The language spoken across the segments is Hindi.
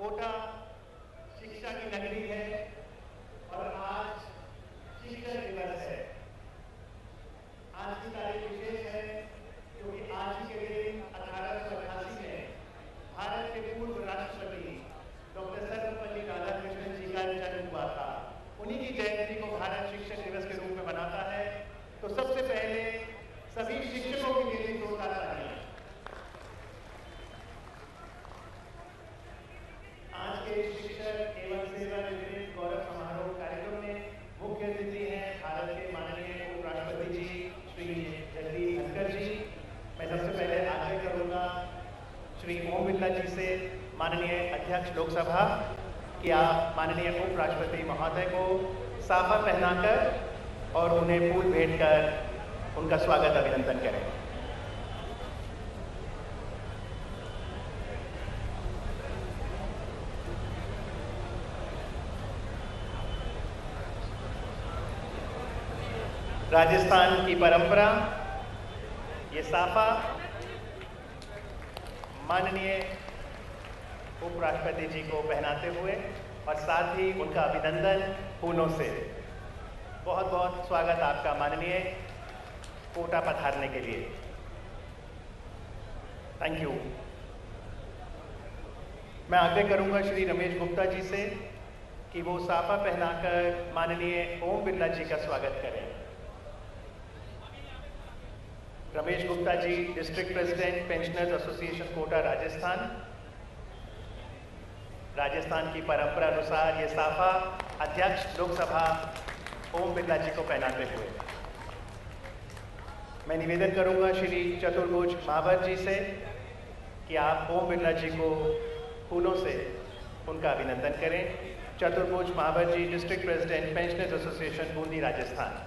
कोटा शिक्षा की नगरी है और आज शिक्षक दिवस है। आज की तारीख विशेष है क्योंकि आज ही के दिन 1888 में भारत के पूर्व राष्ट्रपति डॉक्टर सर्वपल्ली राधाकृष्णन जी का जन्म हुआ था। उन्हीं की जयंती को भारत शिक्षक दिवस के रूप में मनाता है। तो सबसे पहले सभी शिक्षकों के लिए जोरदार तालियां। आज के शिक्षक एवं सेवानिवृत्त गौरव समारोह कार्यक्रम में मुख्य अतिथि हैं भारत के माननीय उपराष्ट्रपति जी श्री जगदीप धनखड़ जी। मैं सबसे पहले आग्रह करूंगा श्री ओम बिरला जी से, माननीय अध्यक्ष लोकसभा, कि आप माननीय उपराष्ट्रपति महोदय को साफा पहनाकर और उन्हें फूल भेंट कर उनका स्वागत अभिनंदन करें। राजस्थान की परंपरा, ये साफा माननीय उपराष्ट्रपति जी को पहनाते हुए और साथ ही उनका अभिनंदन फूलों से। बहुत बहुत स्वागत आपका माननीय कोटा पधारने के लिए। Thank you. मैं आग्रह करूंगा श्री रमेश गुप्ता जी से कि वो साफा पहनाकर माननीय ओम बिरला जी का स्वागत करें। Ramesh Gupta ji, district president, pensioners association Kota, Rajasthan. Rajasthan की परंपरा अनुसार ये साफा अध्यक्ष लोकसभा ओम बिरला जी को पहनाते हुए मैं निवेदन करूंगा श्री चतुर्भुज महावर जी से कि आप ओम बिरला जी को फूलों से उनका अभिनंदन करें। Chaturbhuj Mahawar ji, district president, pensioners association, Bundi, Rajasthan.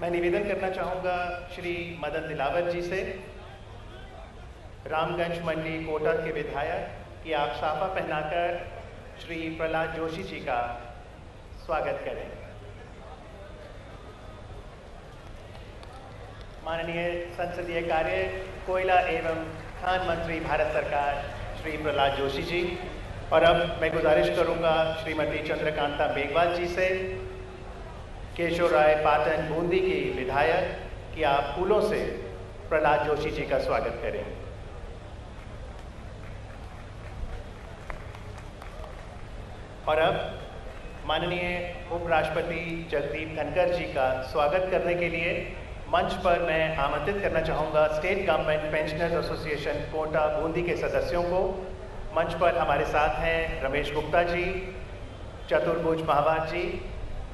मैं निवेदन करना चाहूँगा श्री मदन दिलावर जी से, रामगंज मंडी कोटा के विधायक, कि आप साफा पहनाकर श्री प्रहलाद जोशी जी का स्वागत करें। माननीय संसदीय कार्य, कोयला एवं खान मंत्री, भारत सरकार, श्री प्रहलाद जोशी जी। और अब मैं गुजारिश करूँगा श्रीमती चंद्रकांता मेघवाल जी से, केशव राय पाटन, बूंदी की विधायक, कि आप फूलों से प्रहलाद जोशी जी का स्वागत करें। और अब माननीय उपराष्ट्रपति जगदीप धनखड़ जी का स्वागत करने के लिए मंच पर मैं आमंत्रित करना चाहूँगा state government pensioners association Kota, Bundi के सदस्यों को। मंच पर हमारे साथ हैं रमेश गुप्ता जी, चतुर्भुज महावर जी,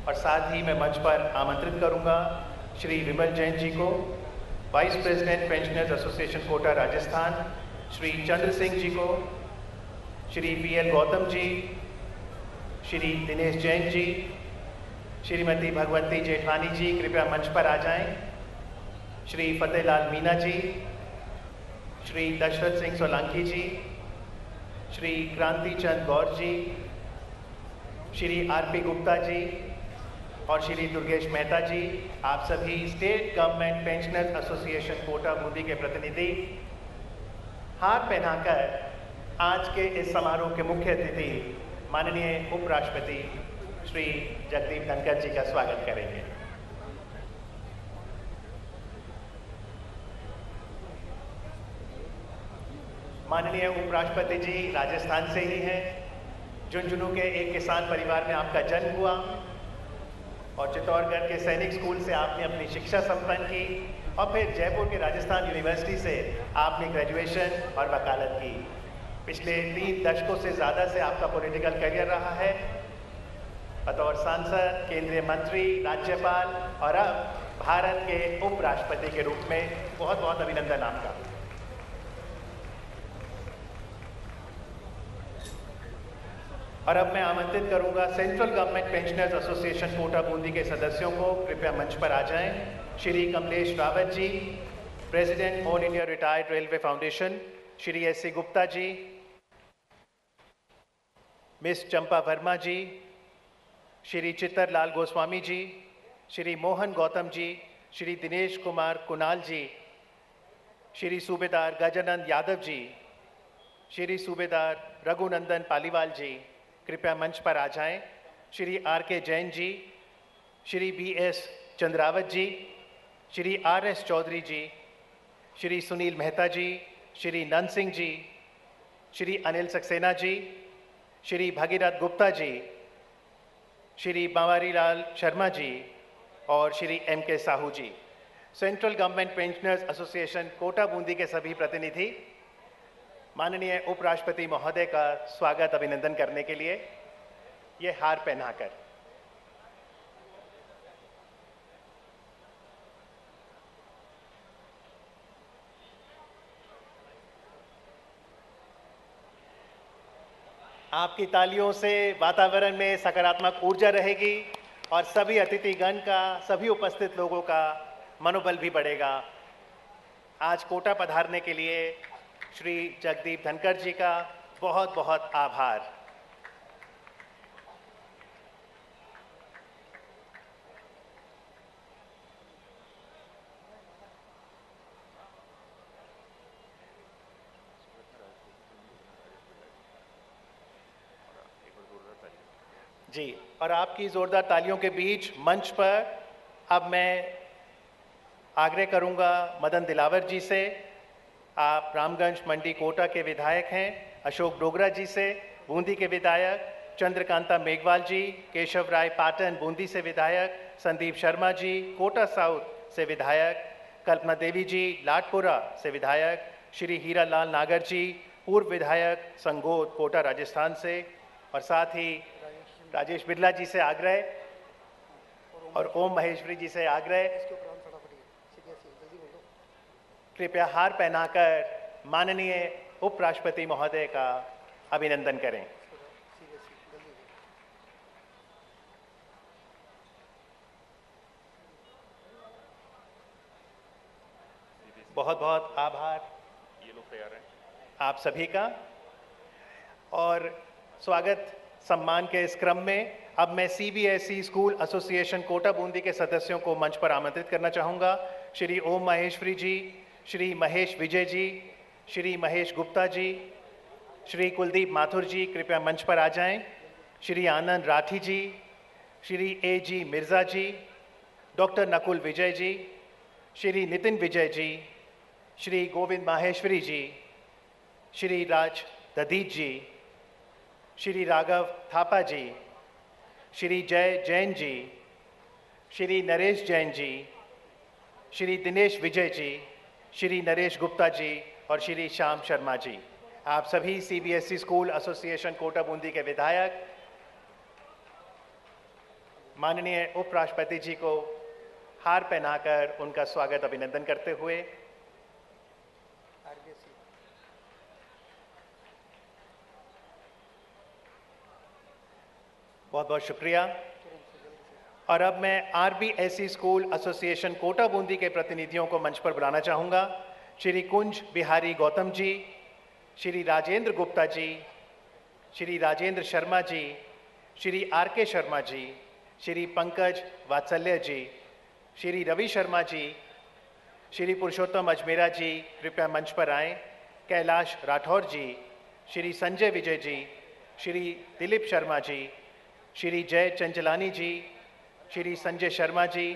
और साथ ही मैं मंच पर आमंत्रित करूंगा श्री विमल जैन जी को, vice president, pensioners association Kota, Rajasthan, Shri Chandra Singh ji को, श्री पीएल गौतम जी, श्री दिनेश जैन जी, श्रीमती भगवती जेठवानी जी कृपया मंच पर आ जाएं, श्री फतेहलाल मीना जी, श्री दशरथ सिंह सोलंकी जी, श्री क्रांति चंद गौर जी, श्री आरपी गुप्ता जी और श्री दुर्गेश मेहता जी। आप सभी state government pensioners association Kota, Bundi के प्रतिनिधि, हार पहनाकर आज के इस समारोह के मुख्य अतिथि माननीय उपराष्ट्रपति श्री जगदीप धनखड़ जी का स्वागत करेंगे। माननीय उपराष्ट्रपति जी राजस्थान से ही हैं। झुंझुनू के एक किसान परिवार में आपका जन्म हुआ और चित्तौड़गढ़ के सैनिक स्कूल से आपने अपनी शिक्षा संपन्न की और फिर जयपुर के राजस्थान यूनिवर्सिटी से आपने ग्रेजुएशन और वकालत की। पिछले 3 दशकों से ज़्यादा से आपका पॉलिटिकल करियर रहा है। बतौर सांसद, केंद्रीय मंत्री, राज्यपाल और अब भारत के उपराष्ट्रपति के रूप में बहुत बहुत अभिनंदन आपका। और अब मैं आमंत्रित करूंगा central government pensioners association Kota, Bundi के सदस्यों को, कृपया मंच पर आ जाएं। Shri Kamlesh Rawat ji, president, all India retired railway foundation, Shri S C Gupta ji, miss Champa Verma ji, Shri Chittar Lal Goswami ji, Shri Mohan Gautam ji, Shri Dinesh Kumar Kunal जी, श्री सूबेदार गजानंद यादव जी, श्री सूबेदार रघुनंदन पालीवाल जी कृपया मंच पर आ जाएं। श्री R.K. जैन जी, श्री B.S. चंद्रावत जी, श्री R.S. चौधरी जी, श्री सुनील मेहता जी, श्री नंद सिंह जी, श्री अनिल सक्सेना जी, श्री भगीरथ गुप्ता जी, श्री बांवारी लाल शर्मा जी और Shri M.K. Sahu ji. Central government pensioners association Kota Bundi के सभी प्रतिनिधि माननीय उपराष्ट्रपति महोदय का स्वागत अभिनंदन करने के लिए ये हार पहनाकर। आपकी तालियों से वातावरण में सकारात्मक ऊर्जा रहेगी और सभी अतिथिगण का, सभी उपस्थित लोगों का मनोबल भी बढ़ेगा। आज कोटा पधारने के लिए श्री जगदीप धनखड़ जी का बहुत बहुत आभार। जी, और आपकी जोरदार तालियों के बीच मंच पर अब मैं आग्रह करूंगा मदन दिलावर जी से। आप रामगंज मंडी कोटा के विधायक हैं। अशोक डोगरा जी से, बूंदी के विधायक। चंद्रकांता मेघवाल जी, केशव राय पाटन बूंदी से विधायक। संदीप शर्मा जी, कोटा साउथ से विधायक। कल्पना देवी जी, लाडपुरा से विधायक। श्री हीरा लाल नागर जी, पूर्व विधायक, संगोद, कोटा, राजस्थान से। और साथ ही राजेश बिरला जी से आग्रह और ओम महेश्वरी जी से आग्रह, कृपया हार पहनाकर माननीय उपराष्ट्रपति महोदय का अभिनंदन करें। बहुत बहुत आभार ये लोग तैयार हैं आप सभी का। और स्वागत सम्मान के इस क्रम में अब मैं CBSE school association Kota Bundi के सदस्यों को मंच पर आमंत्रित करना चाहूँगा। श्री ओम महेश्वरी जी, श्री महेश विजय जी, श्री महेश गुप्ता जी, श्री कुलदीप माथुर जी कृपया मंच पर आ जाएं। श्री आनंद राठी जी, श्री A.G. मिर्ज़ा जी, डॉक्टर नकुल विजय जी, श्री नितिन विजय जी, श्री गोविंद माहेश्वरी जी, श्री राज दधीच जी, श्री राघव थापा जी, श्री जय जैन जी, श्री नरेश जैन जी, श्री दिनेश विजय जी, श्री नरेश गुप्ता जी और श्री श्याम शर्मा जी। आप सभी CBSE school association Kota Bundi के विधायक माननीय उपराष्ट्रपति जी को हार पहनाकर उनका स्वागत अभिनंदन करते हुए बहुत बहुत शुक्रिया। और अब मैं RBSE school association Kota Bundi के प्रतिनिधियों को मंच पर बुलाना चाहूँगा। श्री कुंज बिहारी गौतम जी, श्री राजेंद्र गुप्ता जी, श्री राजेंद्र शर्मा जी, श्री R.K. शर्मा जी, श्री पंकज वात्सल्य जी, श्री रवि शर्मा जी, श्री पुरुषोत्तम अजमेरा जी कृपया मंच पर आएँ। कैलाश राठौर जी, श्री संजय विजय जी, श्री दिलीप शर्मा जी, श्री जय चंचलानी जी, श्री संजय शर्मा जी,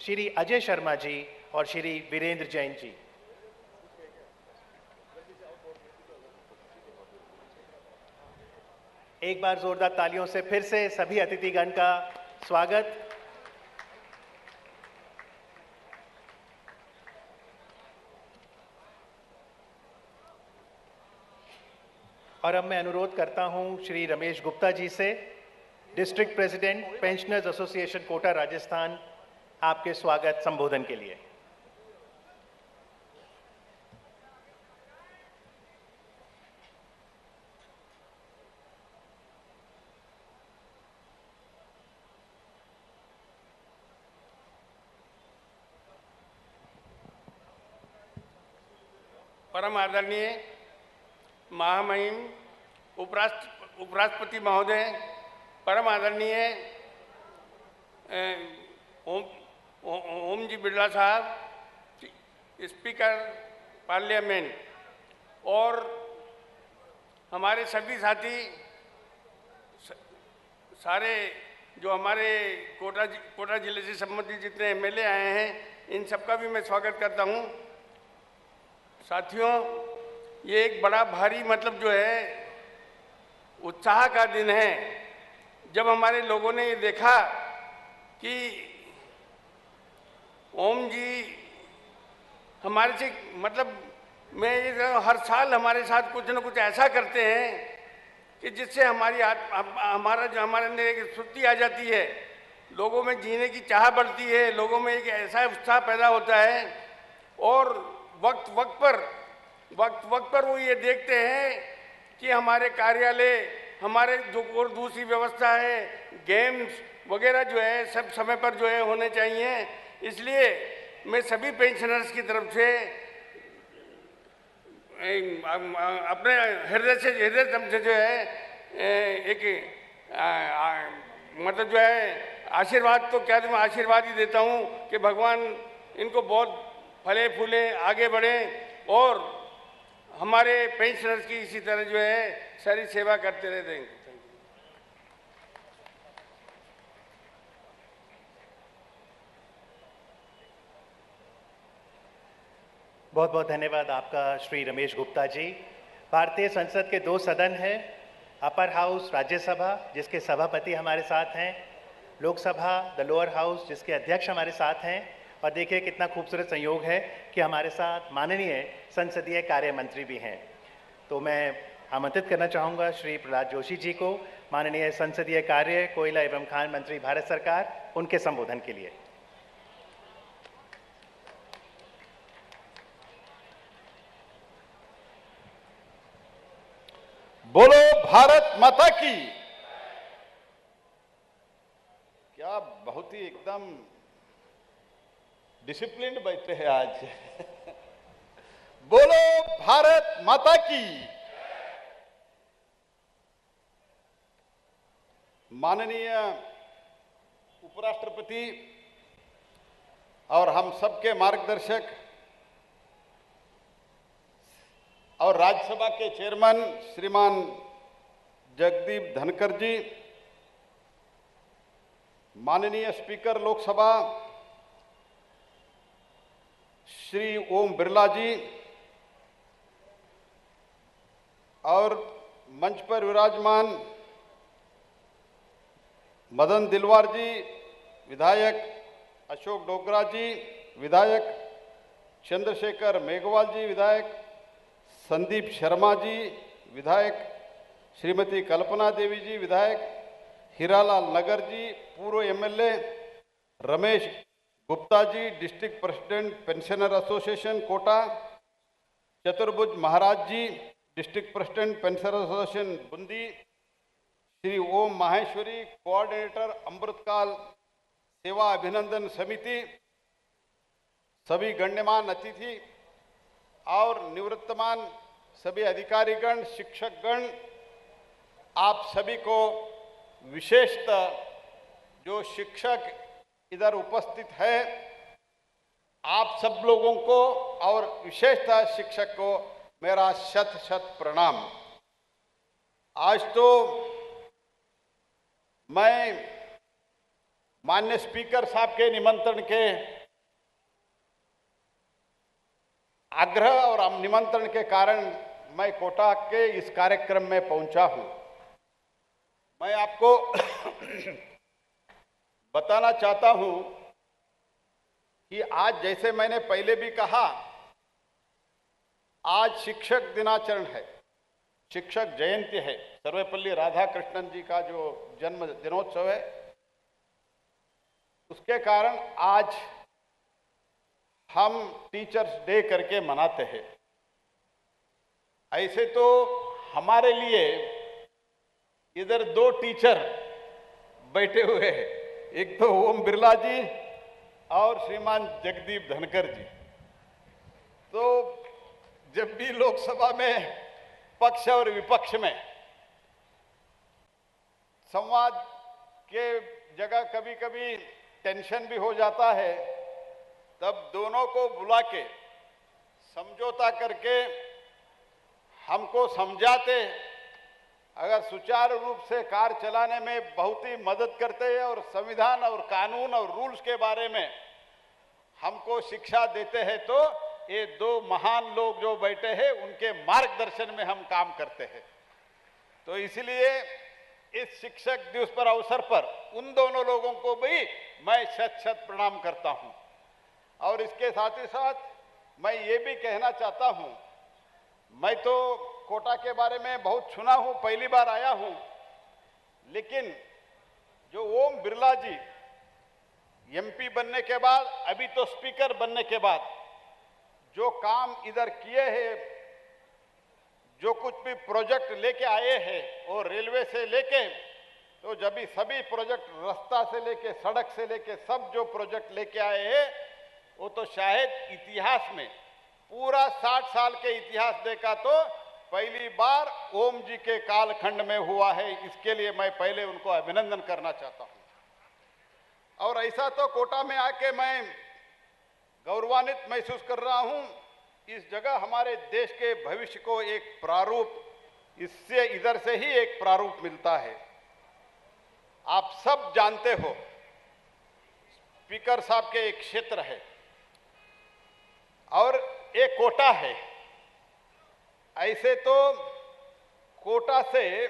श्री अजय शर्मा जी और श्री वीरेंद्र जैन जी। एक बार जोरदार तालियों से फिर से सभी अतिथिगण का स्वागत। और अब मैं अनुरोध करता हूं श्री रमेश गुप्ता जी से, district president pensioners association Kota Rajasthan, आपके स्वागत संबोधन के लिए। परम आदरणीय महामहिम उपराष्ट्रपति महोदय, परम आदरणीय ओम जी बिरला साहब, स्पीकर पार्लियामेंट और हमारे सभी साथी, सारे जो हमारे कोटा जिले से संबंधित जितने एमएलए आए हैं, इन सबका भी मैं स्वागत करता हूं। साथियों, ये एक बड़ा भारी मतलब जो है उत्साह का दिन है, जब हमारे लोगों ने ये देखा कि ओम जी हमारे से मतलब मैं ये कह रहा हूं, हर साल हमारे साथ कुछ न कुछ ऐसा करते हैं कि जिससे हमारे अंदर एक स्फूर्ति आ जाती है, लोगों में जीने की चाह बढ़ती है, लोगों में एक ऐसा उत्साह पैदा होता है और वक्त पर वो ये देखते हैं कि हमारे कार्यालय, हमारे जो और दूसरी व्यवस्था है, गेम्स वगैरह जो है सब समय पर जो है होने चाहिए। इसलिए मैं सभी पेंशनर्स की तरफ से अपने हृदय से जो है एक मतलब जो है आशीर्वाद, तो क्या मैं आशीर्वाद ही देता हूँ कि भगवान इनको बहुत फले फूले आगे बढ़ें और हमारे पेंशनर्स की इसी तरह जो है सारी सेवा करते रहते हैं। बहुत बहुत धन्यवाद आपका श्री रमेश गुप्ता जी। भारतीय संसद के दो सदन हैं, अपर हाउस राज्यसभा जिसके सभापति हमारे साथ हैं, लोकसभा द लोअर हाउस जिसके अध्यक्ष हमारे साथ हैं, और देखिए कितना खूबसूरत संयोग है कि हमारे साथ माननीय संसदीय कार्य मंत्री भी हैं। तो मैं आमंत्रित करना चाहूँगा श्री प्रहलाद जोशी जी को, माननीय संसदीय कार्य, कोयला एवं खान मंत्री भारत सरकार, उनके संबोधन के लिए। बोलो भारत माता की। क्या बहुत ही एकदम डिसिप्लिन्ड बैठे हैं आज। बोलो भारत माता की। माननीय उपराष्ट्रपति और हम सबके मार्गदर्शक और राज्यसभा के चेयरमैन श्रीमान जगदीप धनखड़ जी, माननीय स्पीकर लोकसभा श्री ओम बिरला जी, और मंच पर विराजमान मदन दिलवार जी, विधायक अशोक डोगरा जी, विधायक चंद्रशेखर मेघवाल जी, विधायक संदीप शर्मा जी, विधायक श्रीमती कल्पना देवी जी, विधायक हीरालाल नगर जी, पूर्व MLA Ramesh Gupta ji, district president pensioner association Kota Chaturbhuj Maharaj ji, district president pensioner association Bundi, Shri Om Maheshwari, coordinator अमृतकाल सेवा अभिनंदन समिति, सभी गण्यमान अतिथि और निवृत्तमान सभी अधिकारीगण, शिक्षकगण, आप सभी को विशेषतः जो शिक्षक इधर उपस्थित है, आप सब लोगों को और विशेषतः शिक्षक को मेरा शत शत प्रणाम। आज तो मैं माननीय स्पीकर साहब के निमंत्रण के आग्रह और निमंत्रण के कारण मैं कोटा के इस कार्यक्रम में पहुंचा हूं। मैं आपको बताना चाहता हूं कि आज, जैसे मैंने पहले भी कहा, आज शिक्षक दिनाचरण है, शिक्षक जयंती है, सर्वपल्ली राधाकृष्णन जी का जो जन्म दिनोत्सव है, उसके कारण आज हम टीचर्स डे करके मनाते हैं। ऐसे तो हमारे लिए इधर दो टीचर बैठे हुए हैं, एक तो ओम बिरला जी और श्रीमान जगदीप धनखड़ जी। तो जब भी लोकसभा में पक्ष और विपक्ष में संवाद के जगह कभी कभी टेंशन भी हो जाता है, तब दोनों को बुला के समझौता करके हमको समझाते अगर सुचारू रूप से कार चलाने में बहुत ही मदद करते हैं और संविधान और कानून और रूल्स के बारे में हमको शिक्षा देते हैं, तो ये दो महान लोग जो बैठे हैं उनके मार्गदर्शन में हम काम करते हैं। तो इसलिए इस शिक्षक दिवस पर अवसर पर उन दोनों लोगों को भी मैं शत शत प्रणाम करता हूं। और इसके साथ ही साथ मैं ये भी कहना चाहता हूं, मैं तो कोटा के बारे में बहुत सुना हूं, पहली बार आया हूं, लेकिन जो ओम बिरला जी एमपी बनने के बाद, अभी तो स्पीकर बनने के बाद जो काम इधर किए हैं, जो कुछ भी प्रोजेक्ट लेके आए हैं, और रेलवे से लेके तो जब भी सभी प्रोजेक्ट, रास्ता से लेके सड़क से लेके सब जो प्रोजेक्ट लेके आए हैं, वो तो शायद इतिहास में पूरा 60 साल के इतिहास देखा तो पहली बार ओम जी के कालखंड में हुआ है। इसके लिए मैं पहले उनको अभिनंदन करना चाहता हूं। और ऐसा तो कोटा में आके मैं गौरवान्वित महसूस कर रहा हूं। इस जगह हमारे देश के भविष्य को एक प्रारूप, इससे इधर से ही एक प्रारूप मिलता है। आप सब जानते हो, स्पीकर साहब के एक क्षेत्र है और एक कोटा है। ऐसे तो कोटा से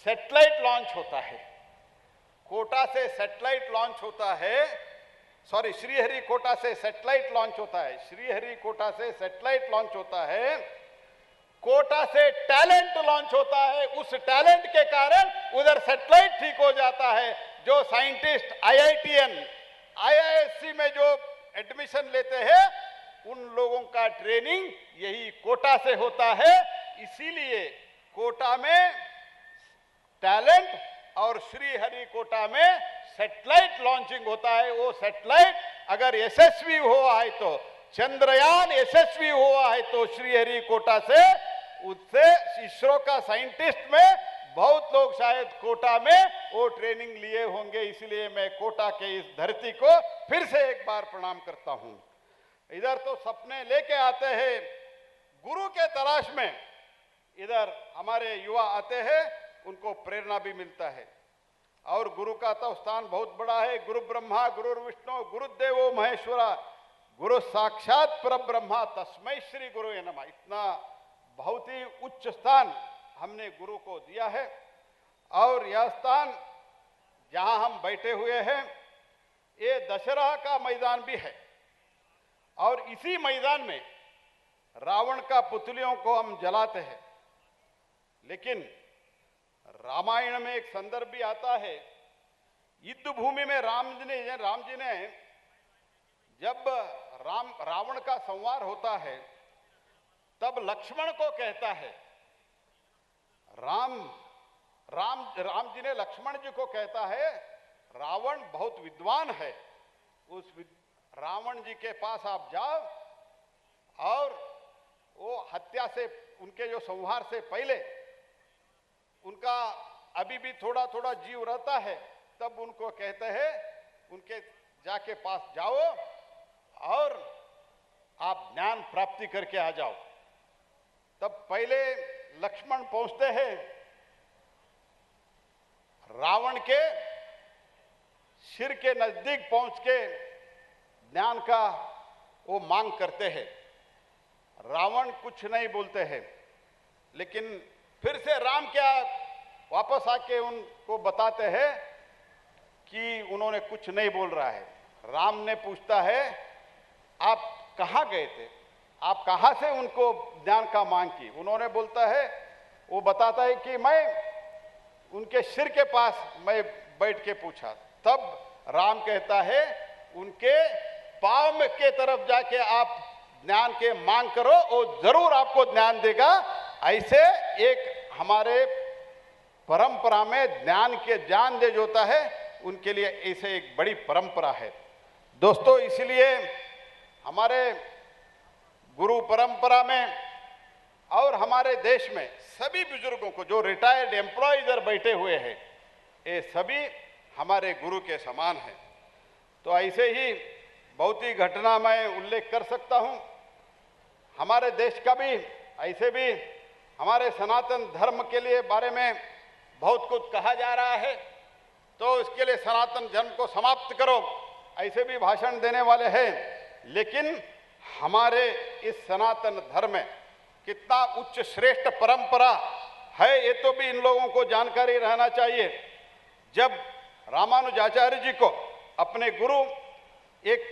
सैटेलाइट लॉन्च होता है, कोटा से सैटेलाइट लॉन्च होता है, सॉरी श्रीहरिकोटा से सैटेलाइट लॉन्च होता है, श्रीहरिकोटा से सैटेलाइट लॉन्च होता है, कोटा से टैलेंट लॉन्च होता है। उस टैलेंट के कारण उधर सैटेलाइट ठीक हो जाता है। जो साइंटिस्ट आईआईटीएन, आईआईएससी में जो एडमिशन लेते हैं, उन लोगों का ट्रेनिंग यही कोटा से होता है। इसीलिए कोटा में टैलेंट और श्रीहरिकोटा में सैटेलाइट लॉन्चिंग होता है। वो सैटेलाइट अगर यशस्वी हुआ है, तो चंद्रयान यशस्वी हुआ है, तो श्रीहरिकोटा से, उससे इसरो का साइंटिस्ट में बहुत लोग शायद कोटा में वो ट्रेनिंग लिए होंगे। इसलिए मैं कोटा के इस धरती को फिर से एक बार प्रणाम करता हूं। इधर तो सपने लेके आते हैं, गुरु के तलाश में इधर हमारे युवा आते हैं, उनको प्रेरणा भी मिलता है। और गुरु का तो स्थान बहुत बड़ा है। गुरु ब्रह्मा गुरु विष्णु गुरुदेवो महेश्वरा, गुरु साक्षात परब्रह्मा तस्मै श्री गुरु नमः। इतना बहुत ही उच्च स्थान हमने गुरु को दिया है। और यह स्थान जहां हम बैठे हुए हैं, ये दशहरा का मैदान भी है। और इसी मैदान में रावण का पुतलियों को हम जलाते हैं। लेकिन रामायण में एक संदर्भ भी आता है, युद्ध भूमि में राम जी ने जब रावण का संहार होता है, तब लक्ष्मण को कहता है, राम जी ने लक्ष्मण जी को कहता है, रावण बहुत विद्वान है, उस रावण जी के पास आप जाओ और वो हत्या से, उनके जो संहार से पहले उनका अभी भी थोड़ा थोड़ा जीव रहता है, तब उनको कहते हैं, उनके जाके पास जाओ और आप ज्ञान प्राप्ति करके आ जाओ। तब पहले लक्ष्मण पहुंचते हैं, रावण के सिर के नजदीक पहुंच के ज्ञान का वो मांग करते हैं। रावण कुछ नहीं बोलते हैं, लेकिन फिर से राम क्या वापस आके उनको बताते हैं कि उन्होंने कुछ नहीं बोल रहा है। राम ने पूछता है, आप कहाँ गए थे, आप कहाँ से उनको ज्ञान का मांग की। उन्होंने बोलता है, वो बताता है कि मैं उनके सिर के पास मैं बैठ के पूछा। तब राम कहता है, उनके पांव के तरफ जाके आप ज्ञान के मांग करो, वो जरूर आपको ज्ञान देगा। ऐसे एक हमारे परंपरा में ज्ञान के ज्ञान दे जो होता है, उनके लिए ऐसे एक बड़ी परंपरा है। दोस्तों, इसलिए हमारे गुरु परंपरा में और हमारे देश में सभी बुजुर्गों को, जो रिटायर्ड एम्प्लॉय इधर बैठे हुए हैं, ये सभी हमारे गुरु के समान हैं। तो ऐसे ही बहुत ही घटना मैं उल्लेख कर सकता हूं। हमारे देश का भी ऐसे भी हमारे सनातन धर्म के लिए बारे में बहुत कुछ कहा जा रहा है, तो इसके लिए सनातन धर्म को समाप्त करो, ऐसे भी भाषण देने वाले हैं। लेकिन हमारे इस सनातन धर्म में कितना उच्च श्रेष्ठ परंपरा है, ये तो भी इन लोगों को जानकारी रहना चाहिए। जब रामानुजाचार्य जी को अपने गुरु एक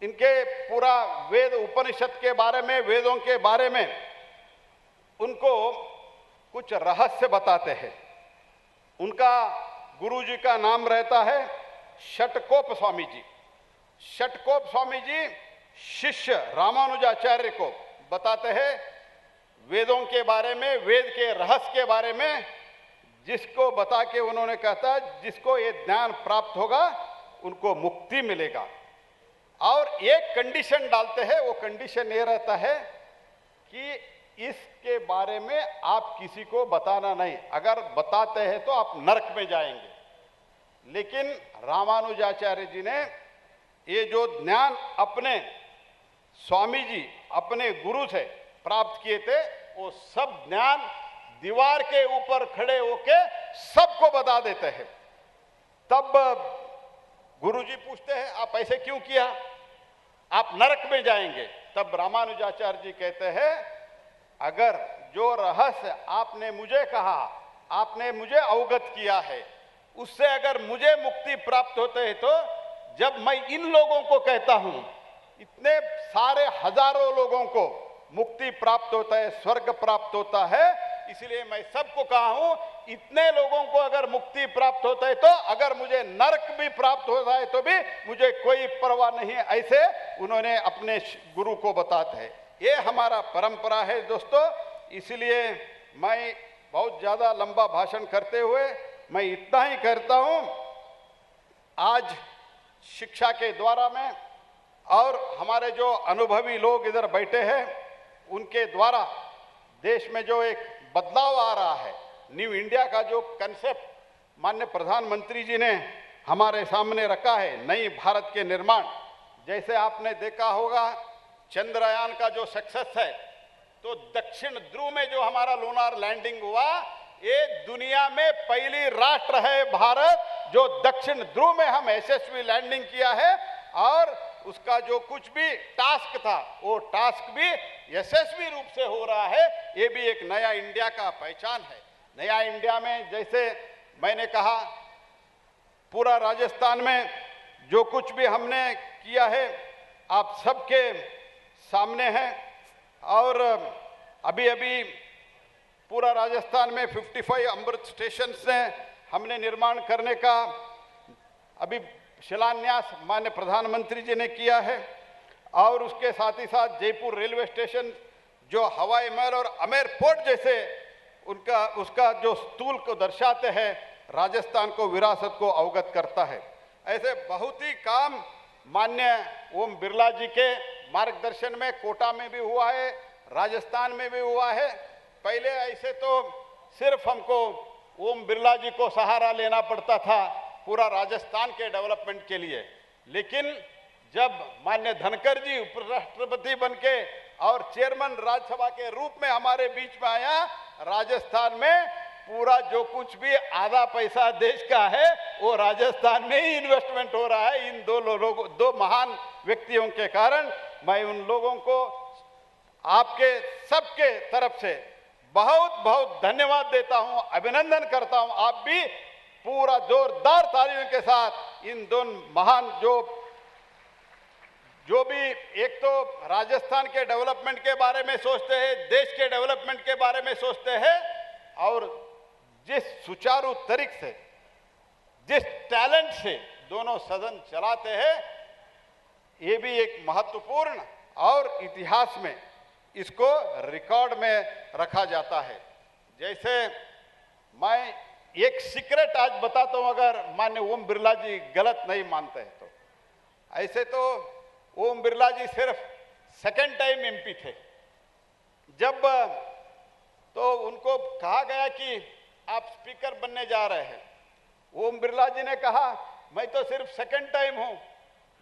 इनके पूरा वेद उपनिषद के बारे में, वेदों के बारे में उनको कुछ रहस्य बताते हैं। उनका गुरुजी का नाम रहता है षटकोप स्वामी जी। षटकोप स्वामी जी शिष्य रामानुजाचार्य को बताते हैं वेदों के बारे में, वेद के रहस्य के बारे में, जिसको बता के उन्होंने कहता जिसको ये ज्ञान प्राप्त होगा उनको मुक्ति मिलेगा। और एक कंडीशन डालते हैं, वो कंडीशन ये रहता है कि इसके बारे में आप किसी को बताना नहीं, अगर बताते हैं तो आप नरक में जाएंगे। लेकिन रामानुजाचार्य जी ने ये जो ज्ञान अपने स्वामी जी अपने गुरु से प्राप्त किए थे, वो सब ज्ञान दीवार के ऊपर खड़े होके सबको बता देते हैं। तब गुरुजी पूछते हैं आप ऐसे क्यों किया, आप नरक में जाएंगे। तब रामानुजाचार्य जी कहते हैं अगर जो रहस्य आपने मुझे कहा, आपने मुझे अवगत किया है, उससे अगर मुझे मुक्ति प्राप्त होते है, तो जब मैं इन लोगों को कहता हूं, इतने सारे हजारों लोगों को मुक्ति प्राप्त होता है, स्वर्ग प्राप्त होता है, इसलिए मैं सबको कहा हूं इतने लोगों को अगर मुक्ति प्राप्त होता है तो अगर मुझे नरक भी प्राप्त होता है तो भी मुझे कोई परवाह नहीं। ऐसे उन्होंने अपने गुरु को बताते हैं। ये हमारा परंपरा है दोस्तों। इसलिए मैं बहुत ज्यादा लंबा भाषण करते हुए मैं इतना ही करता हूं, आज शिक्षा के द्वारा में और हमारे जो अनुभवी लोग इधर बैठे हैं उनके द्वारा देश में जो एक बदलाव आ रहा है, न्यू इंडिया का जो कंसेप्ट माननीय प्रधानमंत्री जी ने हमारे सामने रखा है, नई भारत के निर्माण। जैसे आपने देखा होगा चंद्रयान का जो सक्सेस है, तो दक्षिण ध्रुव में जो हमारा लूनार लैंडिंग हुआ, ये दुनिया में पहली राष्ट्र है भारत जो दक्षिण ध्रुव में हम यशस्वी लैंडिंग किया है। और उसका जो कुछ भी टास्क था वो टास्क भी यशस्वी रूप से हो रहा है। ये भी एक नया इंडिया का पहचान है। नया इंडिया में जैसे मैंने कहा पूरा राजस्थान में जो कुछ भी हमने किया है आप सबके सामने है। और अभी अभी पूरा राजस्थान में 55 अमृत स्टेशन से हमने निर्माण करने का अभी शिलान्यास माननीय प्रधानमंत्री जी ने किया है। और उसके साथ ही साथ जयपुर रेलवे स्टेशन जो हवाई महल और अमेर पोर्ट जैसे उसका जो स्थूल को दर्शाते हैं, राजस्थान को विरासत को अवगत करता है। ऐसे बहुत ही काम माननीय ओम बिरला जी के मार्गदर्शन में कोटा में भी हुआ है, राजस्थान में भी हुआ है। पहले ऐसे तो सिर्फ हमको ओम बिरला जी को सहारा लेना पड़ता था पूरा राजस्थान के डेवलपमेंट के लिए, लेकिन जब माननीय धनखड़ जी उपराष्ट्रपति बनके और चेयरमैन राज्यसभा के रूप में हमारे बीच में आया, राजस्थान में पूरा जो कुछ भी आधा पैसा देश का है वो राजस्थान में ही इन्वेस्टमेंट हो रहा है। इन दो महान व्यक्तियों के कारण मैं उन लोगों को आपके सबके तरफ से बहुत बहुत धन्यवाद देता हूं, अभिनंदन करता हूं। आप भी पूरा जोरदार तालियों के साथ इन दोनों महान जो भी एक तो राजस्थान के डेवलपमेंट के बारे में सोचते हैं, देश के डेवलपमेंट के बारे में सोचते हैं, और जिस सुचारू तरीके से जिस टैलेंट से दोनों सदन चलाते हैं, ये भी एक महत्वपूर्ण और इतिहास में इसको रिकॉर्ड में रखा जाता है। जैसे मैं एक सीक्रेट आज बताता हूं, अगर माननीय ओम बिरला जी गलत नहीं मानते हैं तो। ऐसे तो ओम बिरला जी सिर्फ सेकंड टाइम एमपी थे। जब तो उनको कहा गया कि आप स्पीकर बनने जा रहे हैं, ओम बिरला जी ने कहा मैं तो सिर्फ सेकंड टाइम हूं,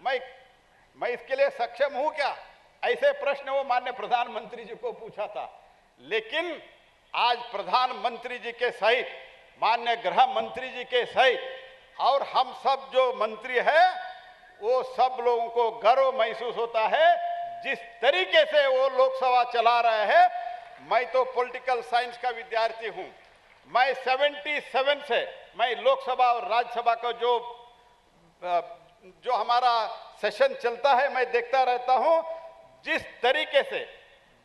मैं इसके लिए सक्षम हूं क्या? ऐसे प्रश्न वो माननीय प्रधानमंत्री जी को पूछा था। लेकिन आज प्रधानमंत्री जी के सहित, माननीय गृह मंत्री जी के सहित और हम सब जो मंत्री हैं, वो सब लोगों को गर्व महसूस होता है जिस तरीके से वो लोकसभा चला रहे हैं। मैं तो पॉलिटिकल साइंस का विद्यार्थी हूं। मैं 77 से मैं लोकसभा और राज्यसभा का जो हमारा सेशन चलता है मैं देखता रहता हूं। जिस तरीके से,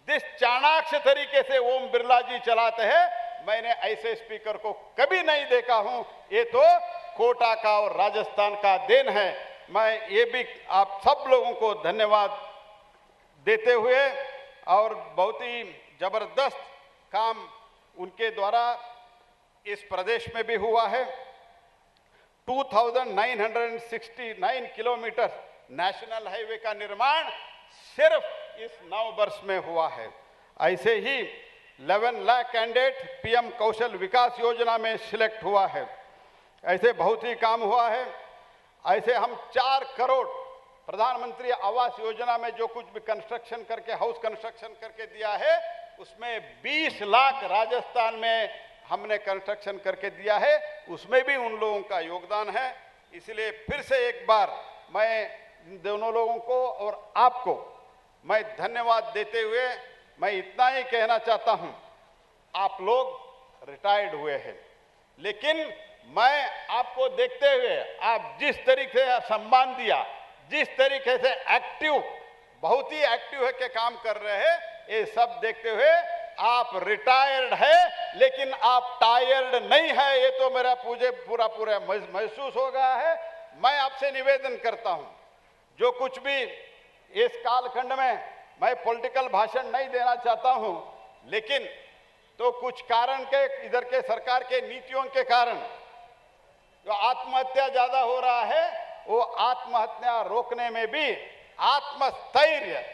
जिस चाणाक्ष तरीके से ओम बिरला जी चलाते हैं, मैंने ऐसे स्पीकर को कभी नहीं देखा हूं। ये तो कोटा का और राजस्थान का देन है। मैं ये भी आप सब लोगों को धन्यवाद देते हुए, और बहुत ही जबरदस्त काम उनके द्वारा इस प्रदेश में भी हुआ है। 2969 किलोमीटर नेशनल हाईवे का निर्माण सिर्फ इस 9 वर्ष में हुआ है। ऐसे ही 11 लाख कैंडिडेट पीएम कौशल विकास योजना में सिलेक्ट हुआ है। ऐसे बहुत ही काम हुआ है। ऐसे हम 4 करोड़ प्रधानमंत्री आवास योजना में जो कुछ भी कंस्ट्रक्शन करके, हाउस कंस्ट्रक्शन करके दिया है, उसमें 20 लाख राजस्थान में हमने कंस्ट्रक्शन करके दिया है। उसमें भी उन लोगों का योगदान है। इसलिए फिर से एक बार मैं दोनों लोगों को और आपको मैं धन्यवाद देते हुए मैं इतना ही कहना चाहता हूं, आप लोग रिटायर्ड हुए हैं, लेकिन मैं आपको देखते हुए आप जिस तरीके से सम्मान दिया, जिस तरीके से एक्टिव, बहुत ही एक्टिव है के काम कर रहे हैं, ये सब देखते हुए आप रिटायर्ड है लेकिन आप टायर्ड नहीं है, ये तो मेरा पूरा महसूस हो गया है। मैं आपसे निवेदन करता हूं, जो कुछ भी इस कालखंड में, मैं पॉलिटिकल भाषण नहीं देना चाहता हूं, लेकिन तो कुछ कारण के, इधर के सरकार के नीतियों के कारण जो आत्महत्या ज्यादा हो रहा है, वो आत्महत्या रोकने में भी आत्मस्थैर्य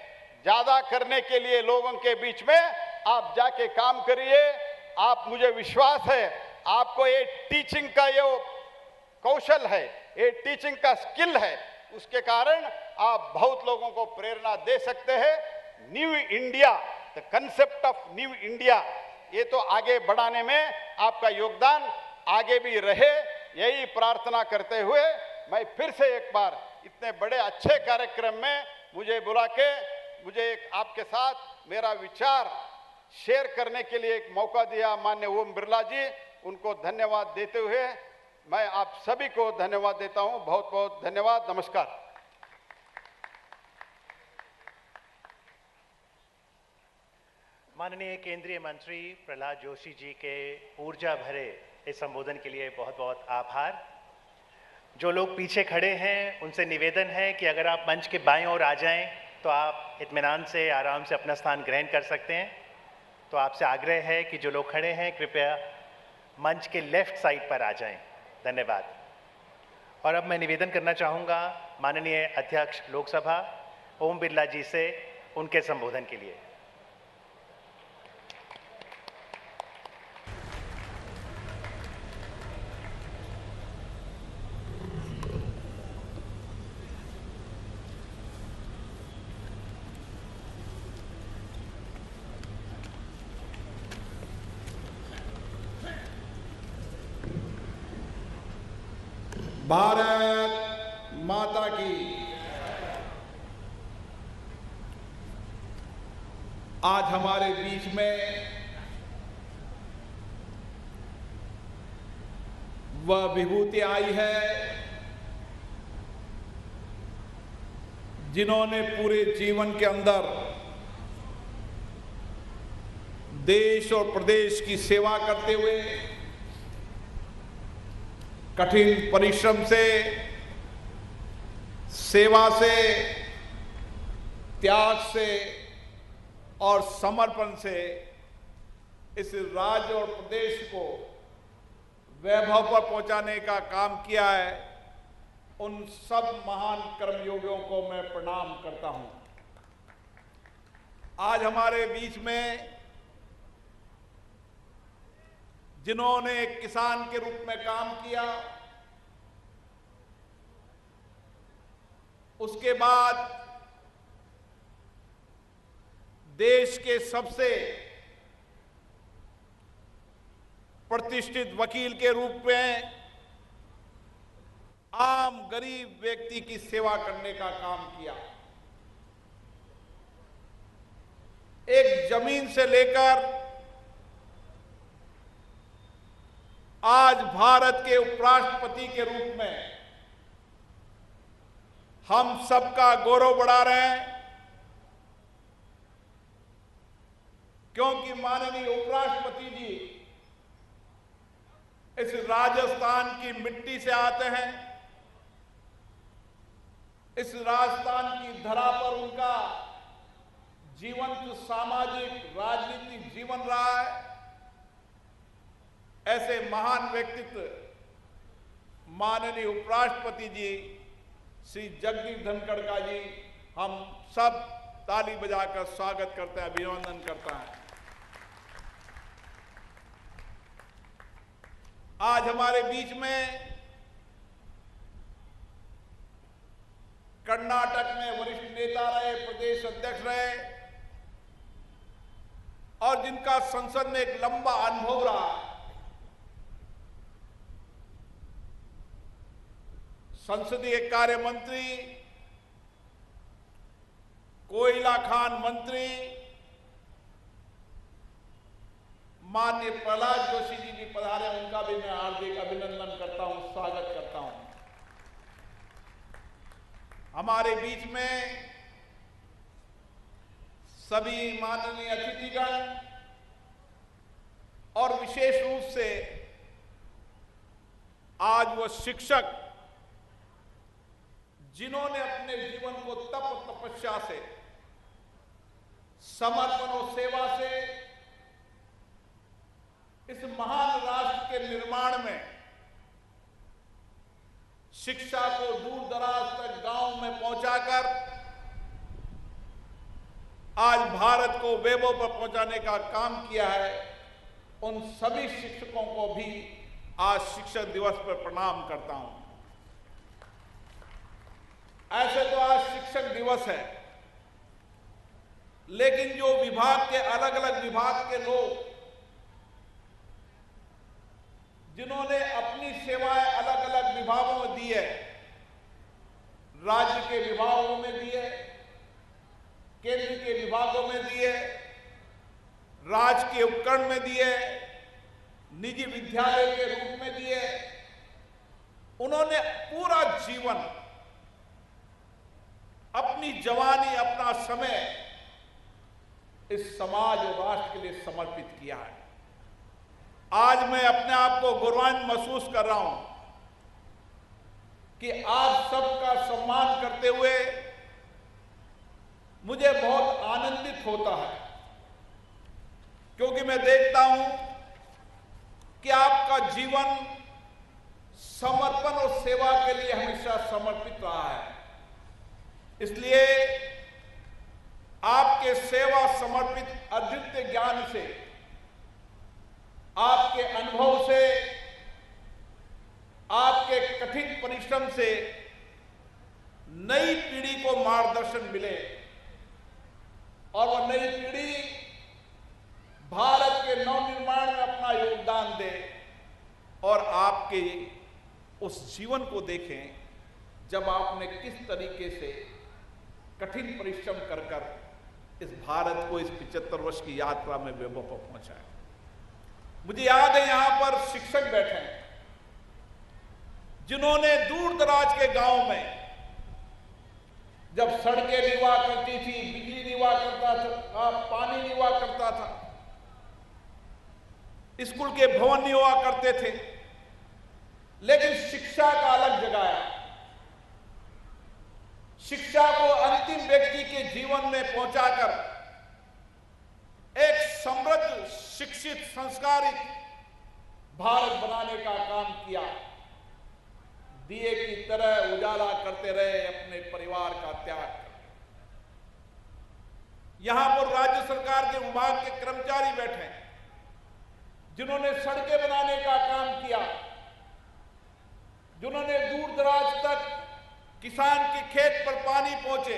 ज्यादा करने के लिए लोगों के बीच में आप जाके काम करिए। आप, मुझे विश्वास है आपको ये टीचिंग का ये कौशल है, ये टीचिंग का स्किल है, उसके कारण आप बहुत लोगों को प्रेरणा दे सकते हैं। New India, the concept of new India, ये तो आगे बढ़ाने में आपका योगदान आगे भी रहे, यही प्रार्थना करते हुए मैं फिर से एक बार इतने बड़े अच्छे कार्यक्रम में मुझे बुला के मुझे आपके साथ मेरा विचार शेयर करने के लिए एक मौका दिया माननीय ओम बिरला जी, उनको धन्यवाद देते हुए मैं आप सभी को धन्यवाद देता हूं। बहुत बहुत धन्यवाद। नमस्कार। माननीय केंद्रीय मंत्री प्रहलाद जोशी जी के ऊर्जा भरे इस संबोधन के लिए बहुत बहुत आभार। जो लोग पीछे खड़े हैं उनसे निवेदन है कि अगर आप मंच के बाएं ओर आ जाएं तो आप इत्मीनान से आराम से अपना स्थान ग्रहण कर सकते हैं। तो आपसे आग्रह है कि जो लोग खड़े हैं कृपया मंच के लेफ्ट साइड पर आ जाएं। धन्यवाद। और अब मैं निवेदन करना चाहूँगा माननीय अध्यक्ष लोकसभा ओम बिरला जी से उनके संबोधन के लिए। भारत माता की। आज हमारे बीच में वह विभूति आई है जिन्होंने पूरे जीवन के अंदर देश और प्रदेश की सेवा करते हुए कठिन परिश्रम से, सेवा से, त्याग से और समर्पण से इस राज्य और प्रदेश को वैभव पर पहुंचाने का काम किया है। उन सब महान कर्मयोगियों को मैं प्रणाम करता हूं। आज हमारे बीच में जिन्होंने एक किसान के रूप में काम किया, उसके बाद देश के सबसे प्रतिष्ठित वकील के रूप में आम गरीब व्यक्ति की सेवा करने का काम किया। एक जमीन से लेकर आज भारत के उपराष्ट्रपति के रूप में हम सबका गौरव बढ़ा रहे हैं, क्योंकि माननीय उपराष्ट्रपति जी इस राजस्थान की मिट्टी से आते हैं। इस राजस्थान की धरा पर उनका जीवंत सामाजिक राजनीतिक जीवन रहा है। ऐसे महान व्यक्तित्व माननीय उपराष्ट्रपति जी श्री जगदीप धनखड़ का जी हम सब ताली बजाकर स्वागत करते हैं, अभिनंदन करता है। आज हमारे बीच में कर्नाटक में वरिष्ठ नेता रहे, प्रदेश अध्यक्ष रहे और जिनका संसद में एक लंबा अनुभव रहा, संसदीय कार्य मंत्री, कोयला खान मंत्री माननीय प्रहलाद जोशी जी भी पधारे, उनका भी मैं हार्दिक अभिनंदन करता हूं, स्वागत करता हूं। हमारे बीच में सभी माननीय अतिथिगण और विशेष रूप से आज वो शिक्षक जिन्होंने अपने जीवन को तप तपस्या से, समर्पण और सेवा से इस महान राष्ट्र के निर्माण में, शिक्षा को दूर दराज तक गांव में पहुंचाकर आज भारत को वैभव पर पहुंचाने का काम किया है, उन सभी शिक्षकों को भी आज शिक्षक दिवस पर प्रणाम करता हूं। ऐसे तो आज शिक्षक दिवस है, लेकिन जो विभाग के अलग अलग विभाग के लोग जिन्होंने अपनी सेवाएं अलग अलग विभागों में दी है, राज्य के विभागों में दी है, केंद्र के विभागों में दी है, राज्य के उपकरण में दी है, निजी विद्यालय के रूप में दी है, उन्होंने पूरा जीवन, अपनी जवानी, अपना समय इस समाज और राष्ट्र के लिए समर्पित किया है। आज मैं अपने आप को गौरवान्वित महसूस कर रहा हूं कि आप सबका सम्मान करते हुए मुझे बहुत आनंदित होता है, क्योंकि मैं देखता हूं कि आपका जीवन समर्पण और सेवा के लिए हमेशा समर्पित रहा है। इसलिए आपके सेवा समर्पित अद्वितीय ज्ञान से, आपके अनुभव से, आपके कठिन परिश्रम से नई पीढ़ी को मार्गदर्शन मिले और वह नई पीढ़ी भारत के नवनिर्माण में अपना योगदान दे और आपके उस जीवन को देखें जब आपने किस तरीके से कठिन परिश्रम कर कर इस भारत को इस 75 वर्ष की यात्रा में वैभव पर पहुंचाया। मुझे याद है यहां पर शिक्षक बैठे हैं जिन्होंने दूर दराज के गांव में जब सड़कें नहीं हुआ करती थी, बिजली नहीं हुआ करता था, पानी नहीं हुआ करता था, स्कूल के भवन नहीं हुआ करते थे, लेकिन शिक्षा का अलग जगाया। शिक्षा को अंतिम व्यक्ति के जीवन में पहुंचाकर एक समृद्ध, शिक्षित, संस्कारित भारत बनाने का काम किया। दिए की तरह उजाला करते रहे, अपने परिवार का त्याग कर। यहां पर राज्य सरकार के विभाग के कर्मचारी बैठे हैं जिन्होंने सड़कें बनाने का काम किया, जिन्होंने दूर दराज तक किसान के खेत पर पानी पहुंचे,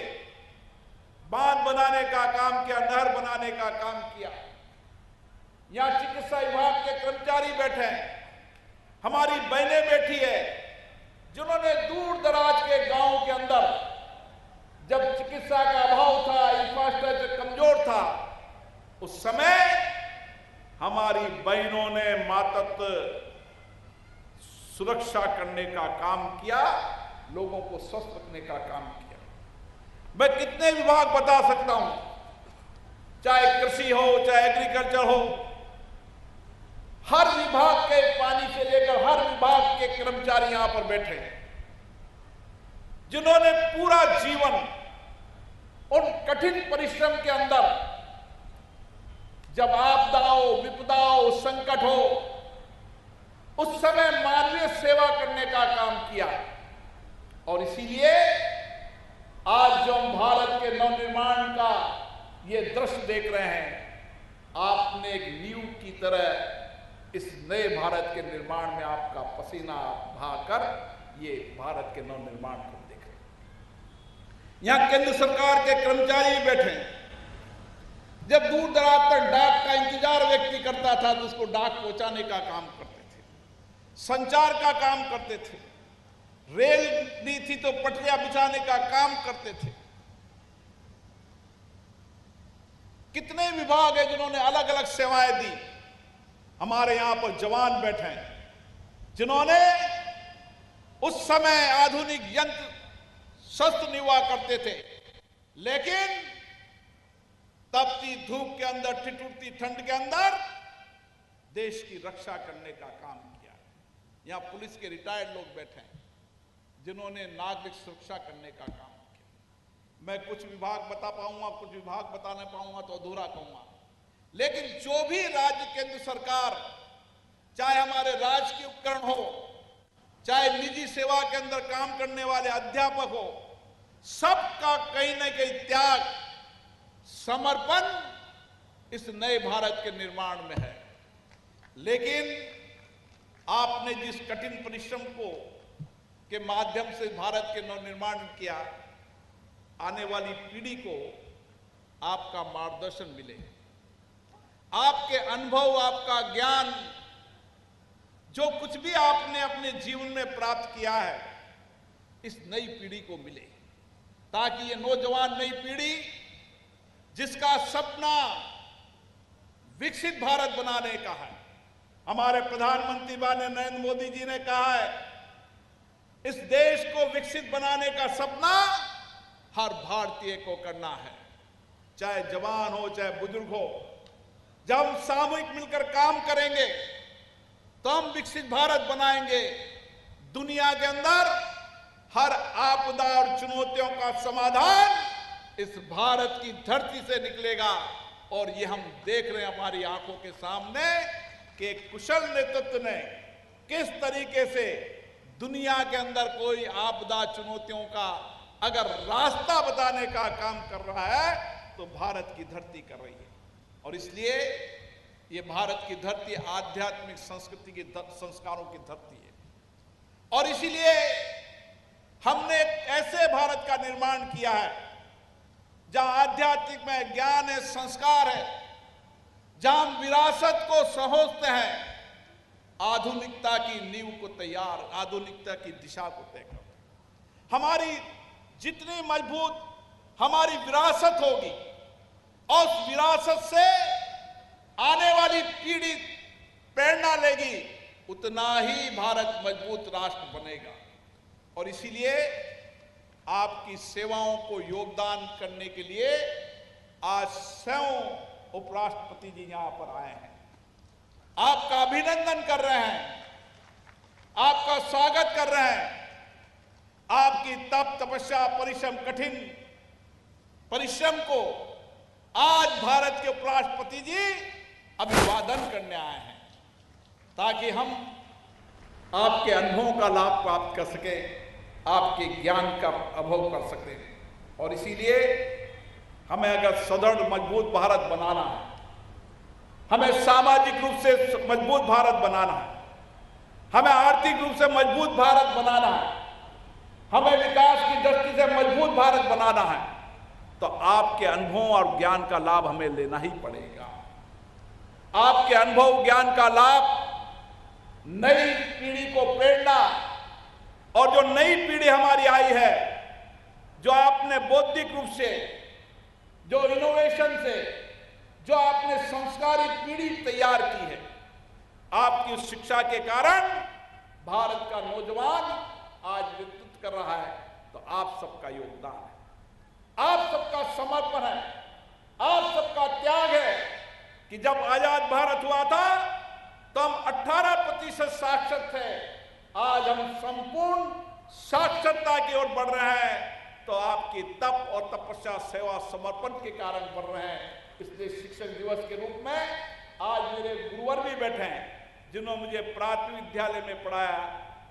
बांध बनाने का काम किया, नहर बनाने का काम किया। यहां चिकित्सा विभाग के कर्मचारी कर्मचारी बैठे हैं, हमारी बहनें बैठी है, जिन्होंने दूर दराज के गांव के अंदर जब चिकित्सा का अभाव था, इंफ्रास्ट्रक्चर कमजोर था, उस समय हमारी बहनों ने मातृत्व सुरक्षा करने का काम किया, लोगों को स्वस्थ रखने का काम किया। मैं कितने विभाग बता सकता हूं, चाहे कृषि हो, चाहे एग्रीकल्चर हो, हर विभाग के पानी से लेकर हर विभाग के कर्मचारी यहां पर बैठे हैं, जिन्होंने पूरा जीवन उन कठिन परिश्रम के अंदर, जब आपदा हो, विपदा हो, संकट हो, उस समय मानवीय सेवा करने का काम किया। और इसीलिए आज जो हम भारत के नवनिर्माण का ये दृश्य देख रहे हैं, आपने एक नींव की तरह इस नए भारत के निर्माण में आपका पसीना बहाकर ये भारत के नवनिर्माण को देख रहे हैं। यहां केंद्र सरकार के कर्मचारी बैठे हैं। जब दूर दराज तक डाक का इंतजार व्यक्ति करता था तो उसको डाक पहुंचाने का काम करते थे, संचार का काम करते थे, रेल नहीं थी तो पटरियां बिछाने का काम करते थे। कितने विभाग हैं जिन्होंने अलग अलग सेवाएं दी। हमारे यहां पर जवान बैठे हैं, जिन्होंने उस समय आधुनिक यंत्र शस्त्र नहीं हुआ करते थे, लेकिन तपती धूप के अंदर, ठिठुरती ठंड के अंदर देश की रक्षा करने का काम किया। यहां पुलिस के रिटायर्ड लोग बैठे हैं, जिन्होंने नागरिक सुरक्षा करने का काम किया। मैं कुछ विभाग बता पाऊंगा, कुछ विभाग बता नहीं पाऊंगा तो अधूरा कहूंगा, लेकिन जो भी राज्य केंद्र सरकार, चाहे हमारे राजकीय उपकरण हो, चाहे निजी सेवा के अंदर काम करने वाले अध्यापक हो, सबका कहीं न कहीं त्याग, समर्पण इस नए भारत के निर्माण में है। लेकिन आपने जिस कठिन परिश्रम को के माध्यम से भारत के नवनिर्माण किया, आने वाली पीढ़ी को आपका मार्गदर्शन मिले, आपके अनुभव, आपका ज्ञान, जो कुछ भी आपने अपने जीवन में प्राप्त किया है, इस नई पीढ़ी को मिले, ताकि ये नौजवान नई पीढ़ी जिसका सपना विकसित भारत बनाने का है, हमारे प्रधानमंत्री माननीय नरेंद्र मोदी जी ने कहा है, इस देश को विकसित बनाने का सपना हर भारतीय को करना है, चाहे जवान हो, चाहे बुजुर्ग हो। जब हम सामूहिक मिलकर काम करेंगे तो हम विकसित भारत बनाएंगे। दुनिया के अंदर हर आपदा और चुनौतियों का समाधान इस भारत की धरती से निकलेगा। और ये हम देख रहे हैं हमारी आंखों के सामने कि कुशल नेतृत्व ने किस तरीके से दुनिया के अंदर कोई आपदा, चुनौतियों का अगर रास्ता बताने का काम कर रहा है तो भारत की धरती कर रही है। और इसलिए ये भारत की धरती आध्यात्मिक संस्कृति की, संस्कारों की धरती है। और इसीलिए हमने ऐसे भारत का निर्माण किया है जहां आध्यात्मिक में ज्ञान है, संस्कार है, जहां हम विरासत को सहोजते हैं, आधुनिकता की नींव को तैयार, आधुनिकता की दिशा को तय करते हैं। हमारी जितनी मजबूत हमारी विरासत होगी और उस विरासत से आने वाली पीढ़ी प्रेरणा लेगी, उतना ही भारत मजबूत राष्ट्र बनेगा। और इसीलिए आपकी सेवाओं को योगदान करने के लिए आज स्वयं उपराष्ट्रपति जी यहां पर आए हैं, आपका अभिनंदन कर रहे हैं, आपका स्वागत कर रहे हैं। आपकी तप, तपस्या, परिश्रम, कठिन परिश्रम को आज भारत के उपराष्ट्रपति जी अभिवादन करने आए हैं, ताकि हम आपके अनुभवों का लाभ प्राप्त कर सकें, आपके ज्ञान का अनुभव कर सकें। और इसीलिए हमें अगर सुदृढ़ मजबूत भारत बनाना है, हमें सामाजिक रूप से मजबूत भारत बनाना है, हमें आर्थिक रूप से मजबूत भारत बनाना है, हमें विकास की दृष्टि से मजबूत भारत बनाना है, तो आपके अनुभव और ज्ञान का लाभ हमें लेना ही पड़ेगा। आपके अनुभव, ज्ञान का लाभ नई पीढ़ी को प्रेरणा, और जो नई पीढ़ी हमारी आई है, जो आपने बौद्धिक रूप से, जो इनोवेशन से, जो आपने संस्कारित पीढ़ी तैयार की है, आपकी उस शिक्षा के कारण भारत का नौजवान आज नेतृत्व कर रहा है। तो आप सबका योगदान है, आप सबका समर्पण है, आप सबका त्याग है कि जब आजाद भारत हुआ था तो हम 18% साक्षर थे, आज हम संपूर्ण साक्षरता की ओर बढ़ रहे हैं। तो आपकी तप और तपस्या, सेवा, समर्पण के कारण बढ़ रहे हैं। इसलिए शिक्षक दिवस के रूप में आज मेरे गुरुवर भी बैठे हैं, जिन्होंने मुझे प्राथमिक विद्यालय में पढ़ाया,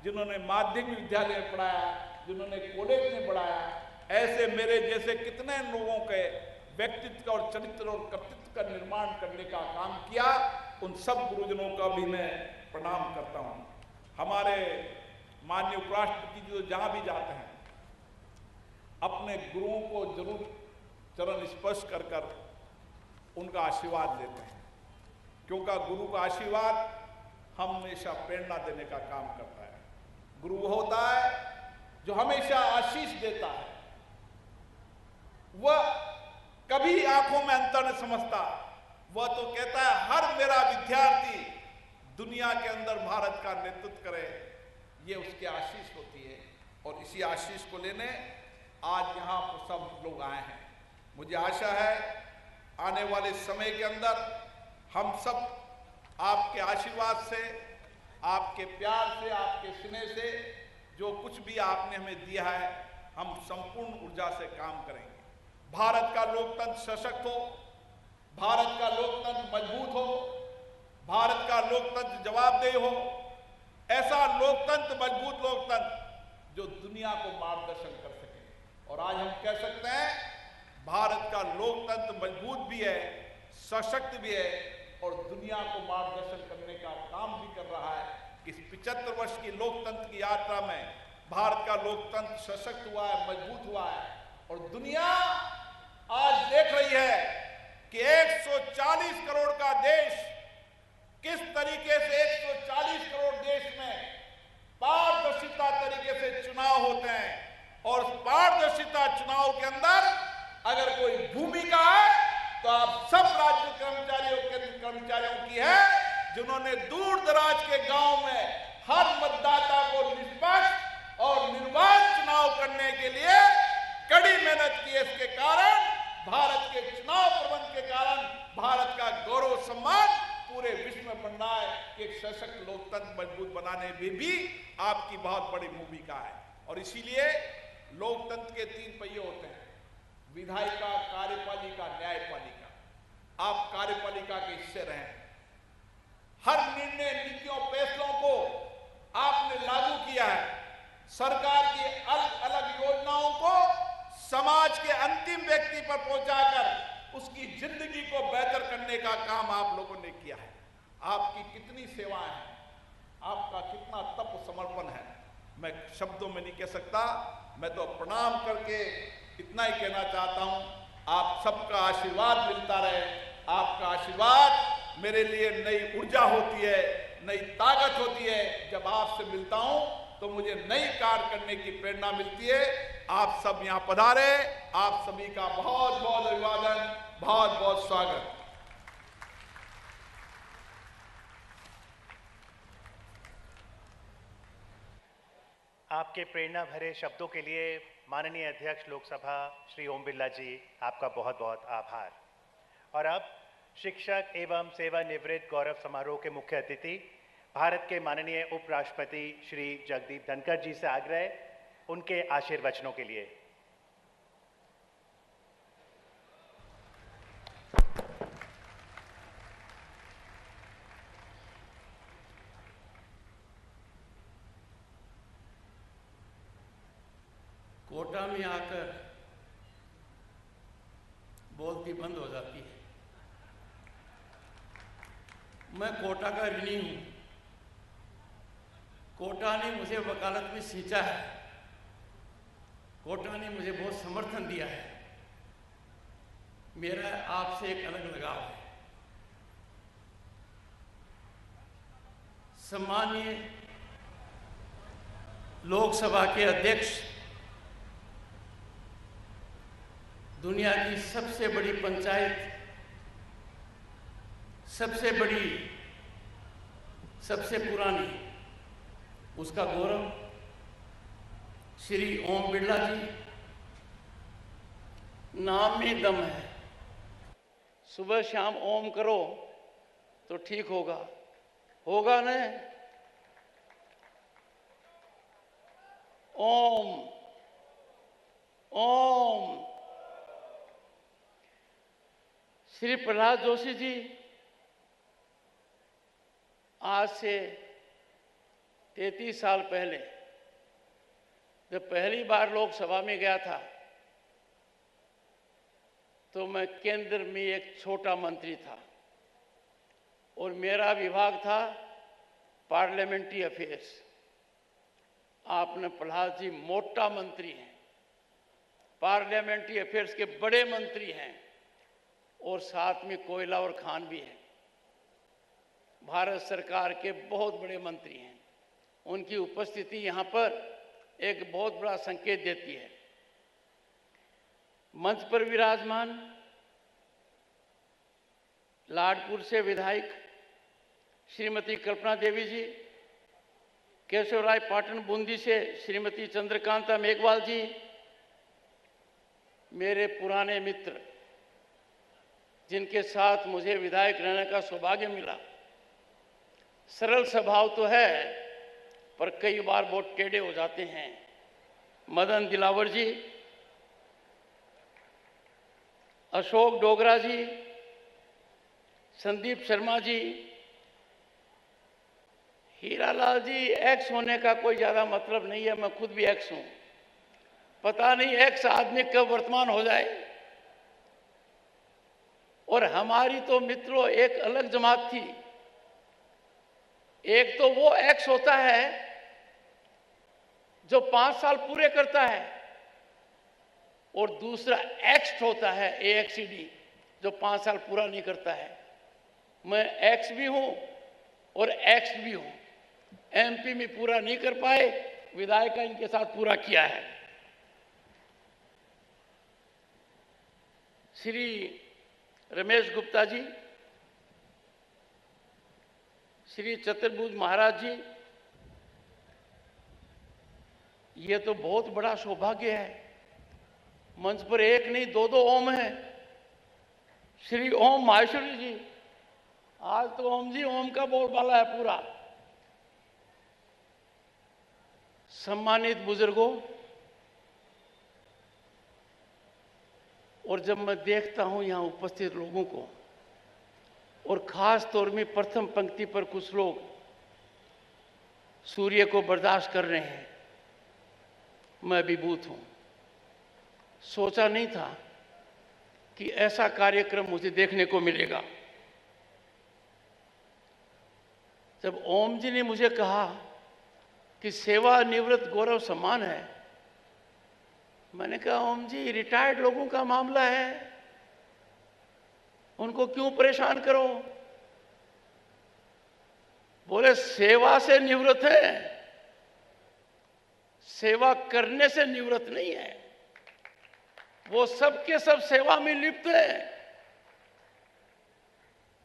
जिन्होंने माध्यमिक विद्यालय में पढ़ाया, जिन्होंने कॉलेज में पढ़ाया। ऐसे मेरे जैसे कितने लोगों के व्यक्तित्व और चरित्र और कर्तृत्व का निर्माण करने का काम किया, उन सब गुरुजनों का भी मैं प्रणाम करता हूं। हमारे माननीय उपराष्ट्रपति जी तो जहां भी जाते हैं अपने गुरुओं को जरूर चरण स्पर्श कर कर उनका आशीर्वाद लेते हैं, क्योंकि गुरु का आशीर्वाद हमेशा प्रेरणा देने का काम करता है। गुरु वो होता है जो हमेशा आशीष देता है, वह कभी आंखों में अंतर नहीं समझता। वह तो कहता है हर मेरा विद्यार्थी दुनिया के अंदर भारत का नेतृत्व करे, ये उसकी आशीष होती है। और इसी आशीष को लेने आज यहाँ पर सब लोग आए हैं। मुझे आशा है आने वाले समय के अंदर हम सब आपके आशीर्वाद से, आपके प्यार से, आपके स्नेह से, जो कुछ भी आपने हमें दिया है, हम संपूर्ण ऊर्जा से काम करेंगे। भारत का लोकतंत्र सशक्त हो, भारत का लोकतंत्र मजबूत हो, भारत का लोकतंत्र जवाबदेह हो, ऐसा लोकतंत्र, मजबूत लोकतंत्र जो दुनिया को मार्गदर्शन कर सके। और आज हम कह सकते हैं भारत का लोकतंत्र मजबूत भी है, सशक्त भी है और दुनिया को मार्गदर्शन करने का काम भी कर रहा है। इस 75 वर्ष की लोकतंत्र की यात्रा में भारत का लोकतंत्र सशक्त हुआ है, मजबूत हुआ है और दुनिया आज देख रही है कि 140 करोड़ का देश किस तरीके से 140 करोड़ देश में पारदर्शिता तरीके से चुनाव होते हैं। और पारदर्शिता चुनाव के अंदर अगर कोई भूमिका है तो आप सब राज्य कर्मचारियों की है, जिन्होंने दूर दराज के गांव में हर मतदाता को निष्पक्ष और निर्बाध चुनाव करने के लिए कड़ी मेहनत की। इसके कारण भारत के चुनाव प्रबंध के कारण भारत का गौरव सम्मान पूरे विश्व में बन रहा है कि एक सशक्त लोकतंत्र मजबूत बनाने में भी आपकी बहुत बड़ी भूमिका है। और इसीलिए लोकतंत्र के 3 पहिए होते हैं, विधायिका, कार्यपालिका, न्यायपालिका। आप कार्यपालिका के हिस्से रहे, हर निर्णय, नीतियों, फैसलों को आपने लागू किया है। सरकार की अलग अलग योजनाओं को समाज के अंतिम व्यक्ति पर पहुंचाकर उसकी जिंदगी को बेहतर करने का काम आप लोगों ने किया है। आपकी कितनी सेवाएं हैं, आपका कितना तप समर्पण है, मैं शब्दों में नहीं कह सकता। मैं तो प्रणाम करके इतना ही कहना चाहता हूं, आप सबका आशीर्वाद मिलता रहे। आपका आशीर्वाद मेरे लिए नई ऊर्जा होती है, नई ताकत होती है। जब आपसे मिलता हूं तो मुझे नई कार्य करने की प्रेरणा मिलती है। आप सब यहां पधारे, आप सभी का बहुत बहुत अभिवादन, बहुत बहुत स्वागत। आपके प्रेरणा भरे शब्दों के लिए माननीय अध्यक्ष लोकसभा श्री ओम बिरला जी, आपका बहुत बहुत आभार। और अब शिक्षक एवं सेवानिवृत्त गौरव समारोह के मुख्य अतिथि भारत के माननीय उपराष्ट्रपति श्री जगदीप धनखड़ जी से आग्रह उनके आशीर्वचनों के लिए। कोटा में आकर बोलती बंद हो जाती है। मैं कोटा का ऋणी हूं। कोटा ने मुझे वकालत में सींचा है, कोटा ने मुझे बहुत समर्थन दिया है। मेरा आपसे एक अलग लगाव है। सम्मानीय लोकसभा के अध्यक्ष, दुनिया की सबसे बड़ी पंचायत, सबसे बड़ी, सबसे पुरानी, उसका गौरव श्री ओम बिरला जी, नाम में दम है। सुबह शाम ओम करो तो ठीक होगा, होगा न? ओम ओम। श्री प्रहलाद जोशी जी आज से 33 साल पहले जब पहली बार लोकसभा में गया था तो मैं केंद्र में एक छोटा मंत्री था और मेरा विभाग था पार्लियामेंट्री अफेयर्स। आपने प्रहलाद जी मोटा मंत्री हैं, पार्लियामेंट्री अफेयर्स के बड़े मंत्री हैं और साथ में कोयला और खान भी है। भारत सरकार के बहुत बड़े मंत्री हैं। उनकी उपस्थिति यहाँ पर एक बहुत बड़ा संकेत देती है। मंच पर विराजमान लाडपुर से विधायक श्रीमती कल्पना देवी जी, केशवराय पाटन बूंदी से श्रीमती चंद्रकांता मेघवाल जी, मेरे पुराने मित्र जिनके साथ मुझे विधायक रहने का सौभाग्य मिला। सरल स्वभाव तो है पर कई बार बहुत टेढ़े हो जाते हैं। मदन दिलावर जी, अशोक डोगरा जी, संदीप शर्मा जी, हीरालाल जी। एक्स होने का कोई ज्यादा मतलब नहीं है, मैं खुद भी एक्स हूं। पता नहीं एक्स आदमी कब वर्तमान हो जाए। और हमारी तो मित्रों एक अलग जमात थी। एक तो वो एक्स होता है जो 5 साल पूरे करता है और दूसरा एक्स होता है AXCD जो 5 साल पूरा नहीं करता है। मैं एक्स भी हूं और एक्स भी हूं। MP में पूरा नहीं कर पाए, विधायक इनके साथ पूरा किया है। श्री रमेश गुप्ता जी, श्री चतुर्भुज महाराज जी, ये तो बहुत बड़ा सौभाग्य है। मंच पर एक नहीं दो ओम है। श्री ओम माहेश्वरी जी, आज तो ओम जी ओम का बोलबाला है पूरा। सम्मानित बुजुर्गों, और जब मैं देखता हूं यहां उपस्थित लोगों को और खास तौर में प्रथम पंक्ति पर कुछ लोग सूर्य को बर्दाश्त कर रहे हैं, मैं अभिभूत हूं। सोचा नहीं था कि ऐसा कार्यक्रम मुझे देखने को मिलेगा। जब ओम जी ने मुझे कहा कि सेवानिवृत्त गौरव सम्मान है, मैंने कहा ओम जी रिटायर्ड लोगों का मामला है, उनको क्यों परेशान करो। बोले सेवा से निवृत्त है, सेवा करने से निवृत्त नहीं है। वो सबके सब सेवा में लिप्त है।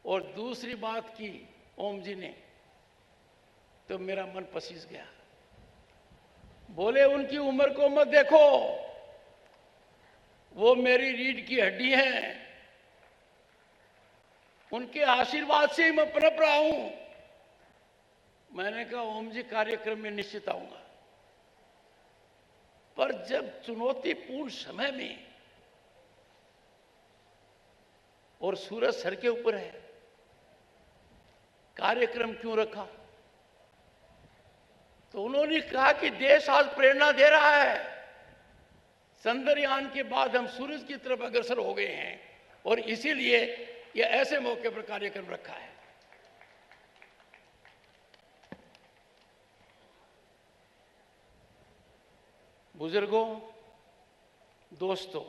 और दूसरी बात की ओम जी ने तो मेरा मन पसीज गया। बोले उनकी उम्र को मत देखो, वो मेरी रीढ़ की हड्डी हैं, उनके आशीर्वाद से ही मैं पनप रहा हूं। मैंने कहा ओम जी कार्यक्रम में निश्चित आऊंगा, पर जब चुनौतीपूर्ण समय में और सूरज सर के ऊपर है, कार्यक्रम क्यों रखा? तो उन्होंने कहा कि देश आज प्रेरणा दे रहा है। चंद्रयान के बाद हम सूरज की तरफ अग्रसर हो गए हैं और इसीलिए यह ऐसे मौके पर कार्यक्रम रखा है। बुजुर्गों, दोस्तों,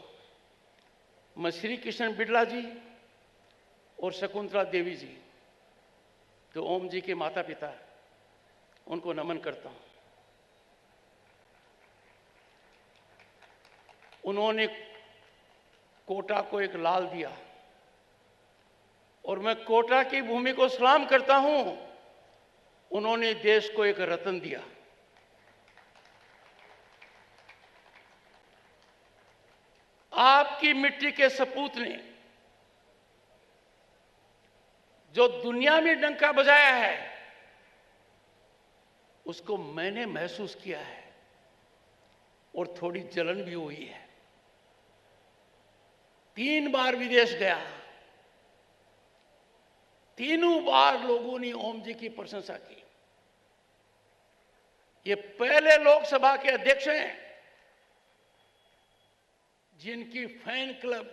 मैं श्री कृष्ण बिड़ला जी और शकुंतला देवी जी, जो ओम जी के माता पिता उनको नमन करता हूं। उन्होंने कोटा को एक लाल दिया और मैं कोटा की भूमि को सलाम करता हूं। उन्होंने देश को एक रत्न दिया। आपकी मिट्टी के सपूत ने जो दुनिया में डंका बजाया है, उसको मैंने महसूस किया है और थोड़ी जलन भी हुई है। 3 बार विदेश गया, तीनों बार लोगों ने ओम जी की प्रशंसा की। ये पहले लोकसभा के अध्यक्ष हैं जिनकी fan club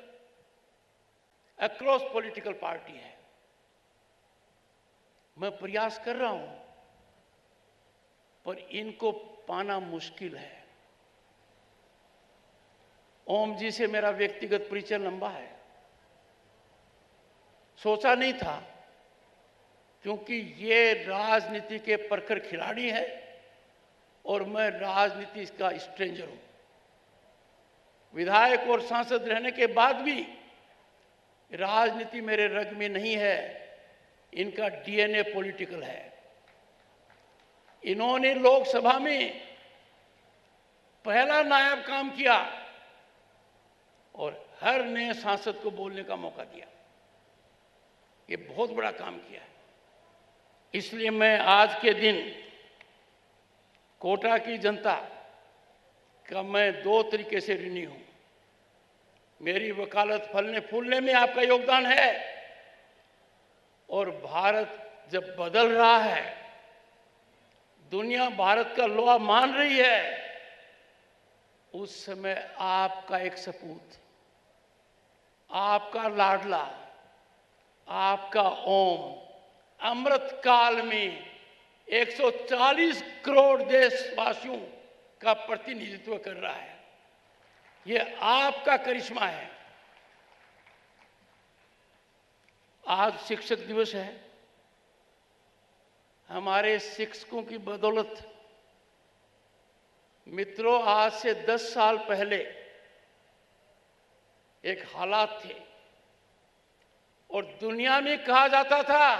across political party है। मैं प्रयास कर रहा हूं पर इनको पाना मुश्किल है। ओम जी से मेरा व्यक्तिगत परिचय लंबा है। सोचा नहीं था, क्योंकि ये राजनीति के प्रखर खिलाड़ी है और मैं राजनीति का स्ट्रेंजर हूं। विधायक और सांसद रहने के बाद भी राजनीति मेरे रग में नहीं है। इनका डीएनए पॉलिटिकल है। इन्होंने लोकसभा में पहला नायब काम किया और हर नए सांसद को बोलने का मौका दिया। ये बहुत बड़ा काम किया है। इसलिए मैं आज के दिन कोटा की जनता का मैं 2 तरीके से ऋणी हूं। मेरी वकालत फलने फूलने में आपका योगदान है और भारत जब बदल रहा है, दुनिया भारत का लोहा मान रही है, उस समय आपका एक सपूत, आपका लाडला, आपका ओम अमृत काल में 140 करोड़ देशवासियों का प्रतिनिधित्व कर रहा है। ये आपका करिश्मा है। आज शिक्षक दिवस है। हमारे शिक्षकों की बदौलत मित्रों, आज से 10 साल पहले एक हालात थे और दुनिया में कहा जाता था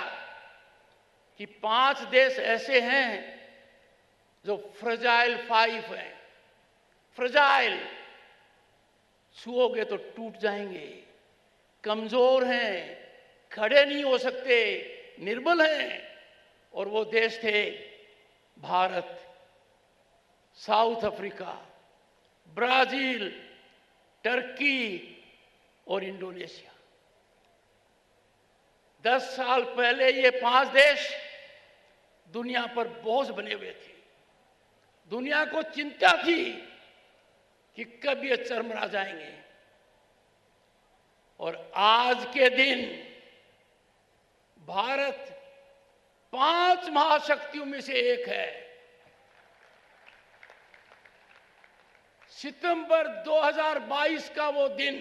कि 5 देश ऐसे हैं जो फ्रजाइल 5 हैं। फ्रजाइल, छुओगे तो टूट जाएंगे, कमजोर हैं, खड़े नहीं हो सकते, निर्बल हैं। और वो देश थे Bharat, south Africa, Brazil, Turkey और इंडोनेशिया। 10 साल पहले ये 5 देश दुनिया पर बोझ बने हुए थे। दुनिया को चिंता थी कि कब ये चरमरा जाएंगे। और आज के दिन भारत 5 महाशक्तियों में से एक है। सितंबर 2022 का वो दिन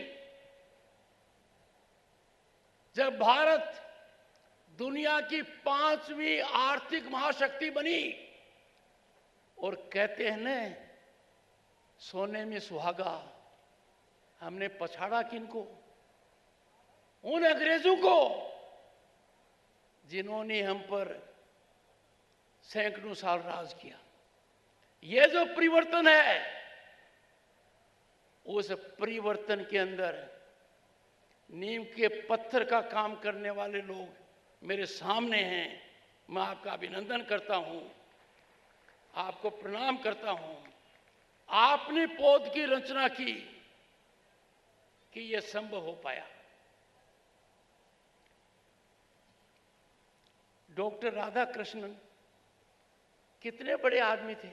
जब भारत दुनिया की 5वीं आर्थिक महाशक्ति बनी। और कहते हैं न, सोने में सुहागा। हमने पछाड़ा किनको? उन अंग्रेजों को जिन्होंने हम पर सैकड़ों साल राज किया। ये जो परिवर्तन है, उस परिवर्तन के अंदर नीम के पत्थर का काम करने वाले लोग मेरे सामने हैं। मैं आपका अभिनंदन करता हूं, आपको प्रणाम करता हूं। आपने पौध की रचना की कि यह संभव हो पाया। डॉक्टर राधाकृष्णन कितने बड़े आदमी थे।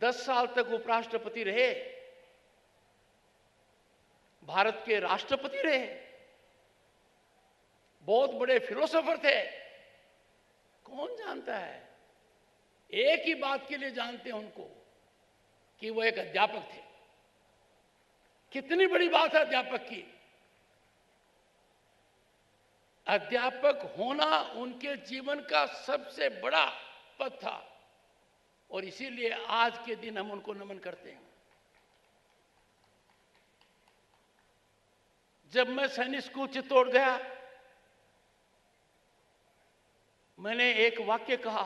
10 साल तक उपराष्ट्रपति रहे, भारत के राष्ट्रपति रहे, बहुत बड़े फिलोसोफर थे। कौन जानता है? एक ही बात के लिए जानते हैं उनको कि वो एक अध्यापक थे। कितनी बड़ी बात है अध्यापक की। अध्यापक होना उनके जीवन का सबसे बड़ा पद था और इसीलिए आज के दिन हम उनको नमन करते हैं। जब मैं सैनिक स्कूल चित्तौड़ गया, मैंने एक वाक्य कहा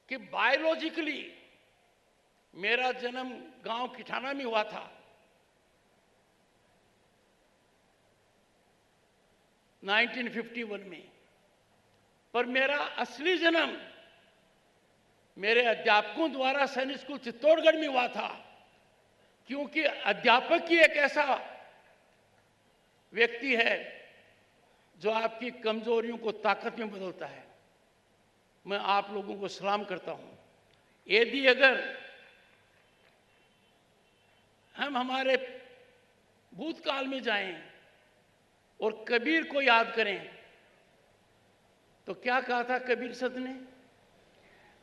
कि बायोलॉजिकली मेरा जन्म गांव किठाना में हुआ था, 1951 में, पर मेरा असली जन्म मेरे अध्यापकों द्वारा सैनिक स्कूल चित्तौड़गढ़ में हुआ था, क्योंकि अध्यापक ही एक ऐसा व्यक्ति है जो आपकी कमजोरियों को ताकत में बदलता है। मैं आप लोगों को सलाम करता हूं। यदि अगर हम हमारे भूतकाल में जाएं और कबीर को याद करें तो क्या कहा था कबीर संत ने?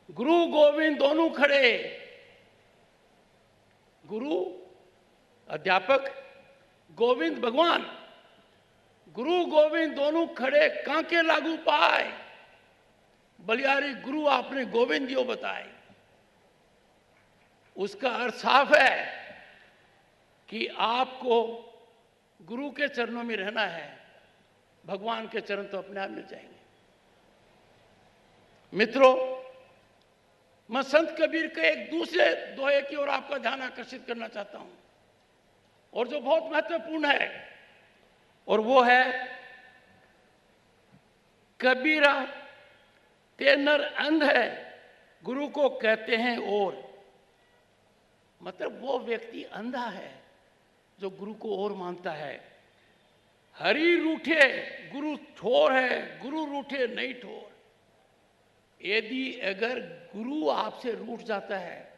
गुरु गोविंद दोनों खड़े, गुरु अध्यापक, गोविंद भगवान, गुरु गोविंद दोनों खड़े कांके लागू पाए, बलियारी गुरु आपने गोविंद दियो बताए। उसका अर्थ साफ है कि आपको गुरु के चरणों में रहना है, भगवान के चरण तो अपने आप मिल जाएंगे। मित्रों, मैं संत कबीर के एक दूसरे दोहे की ओर आपका ध्यान आकर्षित करना चाहता हूं और जो बहुत महत्वपूर्ण है, और वो है कबीरा तेनर अंध है गुरु को कहते हैं और। मतलब वो व्यक्ति अंधा है जो गुरु को और मानता है। हरि रूठे गुरु ठोर है, गुरु रूठे नहीं ठोर। यदि अगर गुरु आपसे रूठ जाता है,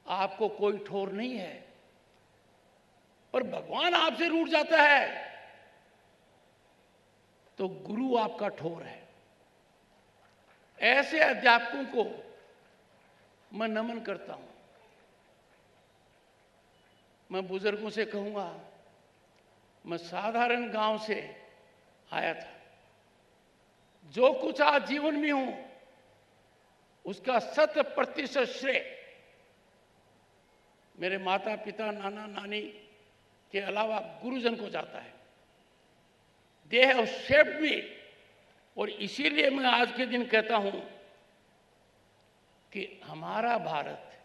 आपको कोई ठोर नहीं है, पर भगवान आपसे रूठ जाता है तो गुरु आपका ठोर है। ऐसे अध्यापकों को मैं नमन करता हूं। मैं बुजुर्गों से कहूंगा, मैं साधारण गांव से आया था। जो कुछ आज जीवन में हूं उसका 100% श्रेय मेरे माता पिता, नाना नानी के अलावा गुरुजन को जाता है। दे हैव शेप्ड मी, और इसीलिए मैं आज के दिन कहता हूं कि हमारा भारत,